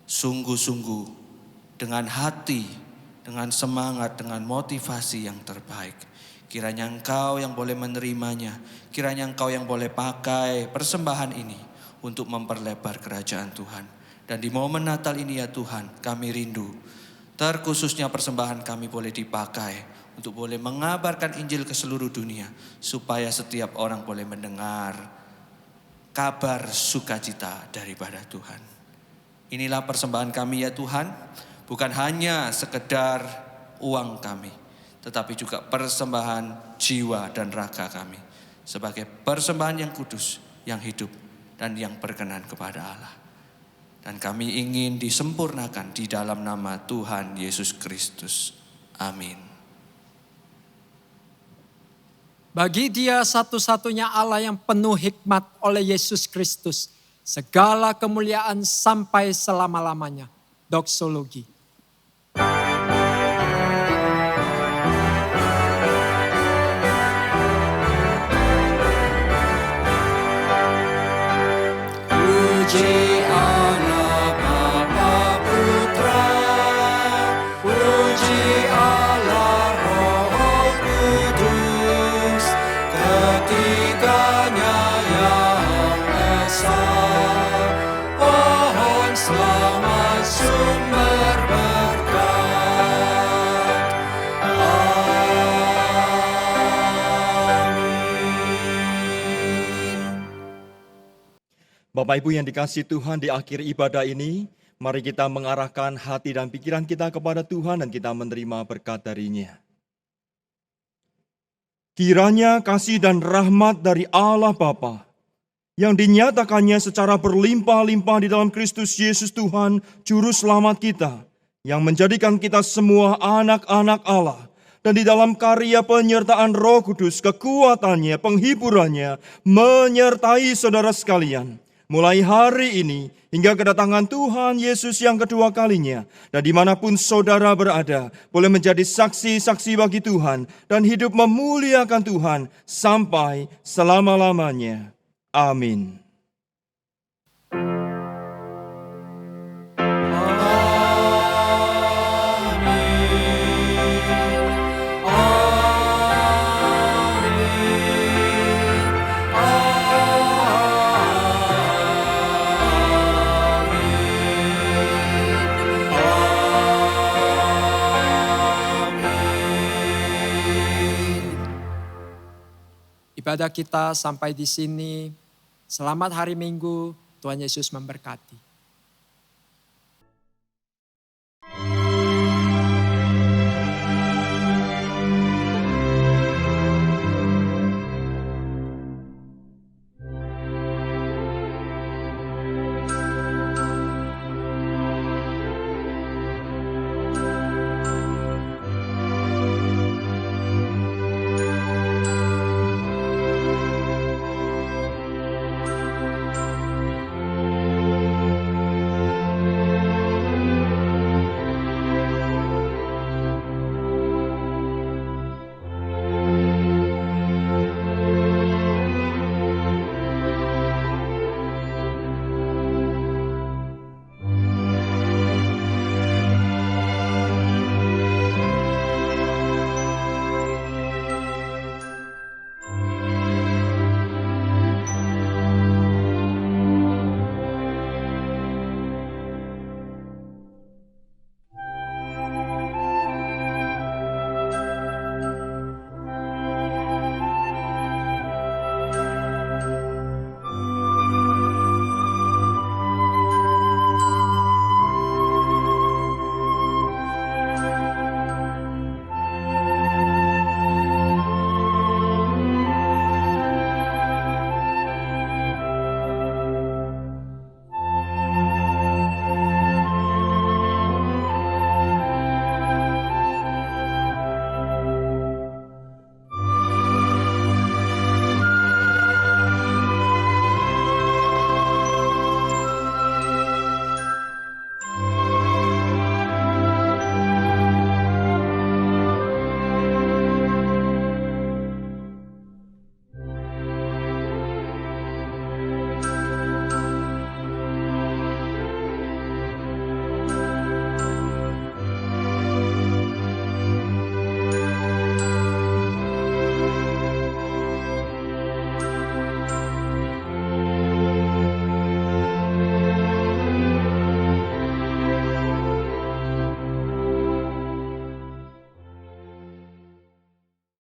Speaker 2: sungguh-sungguh dengan hati, dengan semangat, dengan motivasi yang terbaik. Kiranya Engkau yang boleh menerimanya, kiranya Engkau yang boleh pakai persembahan ini untuk memperlebar kerajaan Tuhan. Dan di momen Natal ini ya Tuhan, kami rindu, terkhususnya persembahan kami boleh dipakai untuk boleh mengabarkan Injil ke seluruh dunia, supaya setiap orang boleh mendengar kabar sukacita daripada Tuhan. Inilah persembahan kami ya Tuhan, bukan hanya sekedar uang kami, tetapi juga persembahan jiwa dan raga kami, sebagai persembahan yang kudus, yang hidup, dan yang berkenan kepada Allah. Dan kami ingin disempurnakan di dalam nama Tuhan Yesus Kristus. Amin.
Speaker 1: Bagi Dia satu-satunya Allah yang penuh hikmat oleh Yesus Kristus, segala kemuliaan sampai selama-lamanya. Doksologi.
Speaker 2: Puji Allah Bapa Putra, puji Allah Roh Kudus, ketiganya yang esa. Pohon selamat sumber berkat. Amin.
Speaker 5: Bapak Ibu yang dikasihi Tuhan, di akhir ibadah ini, mari kita mengarahkan hati dan pikiran kita kepada Tuhan dan kita menerima berkat dari-Nya. Kiranya kasih dan rahmat dari Allah Bapa yang dinyatakannya secara berlimpah-limpah di dalam Kristus Yesus Tuhan, Juru Selamat kita, yang menjadikan kita semua anak-anak Allah, dan di dalam karya penyertaan Roh Kudus, kekuatannya, penghiburannya, menyertai saudara sekalian, mulai hari ini hingga kedatangan Tuhan Yesus yang kedua kalinya, dan dimanapun saudara berada, boleh menjadi saksi-saksi bagi Tuhan, dan hidup memuliakan Tuhan sampai selama-lamanya. Amin.
Speaker 2: Amin.
Speaker 1: ibadah kita sampai di sini. Selamat hari Minggu, Tuhan Yesus memberkati.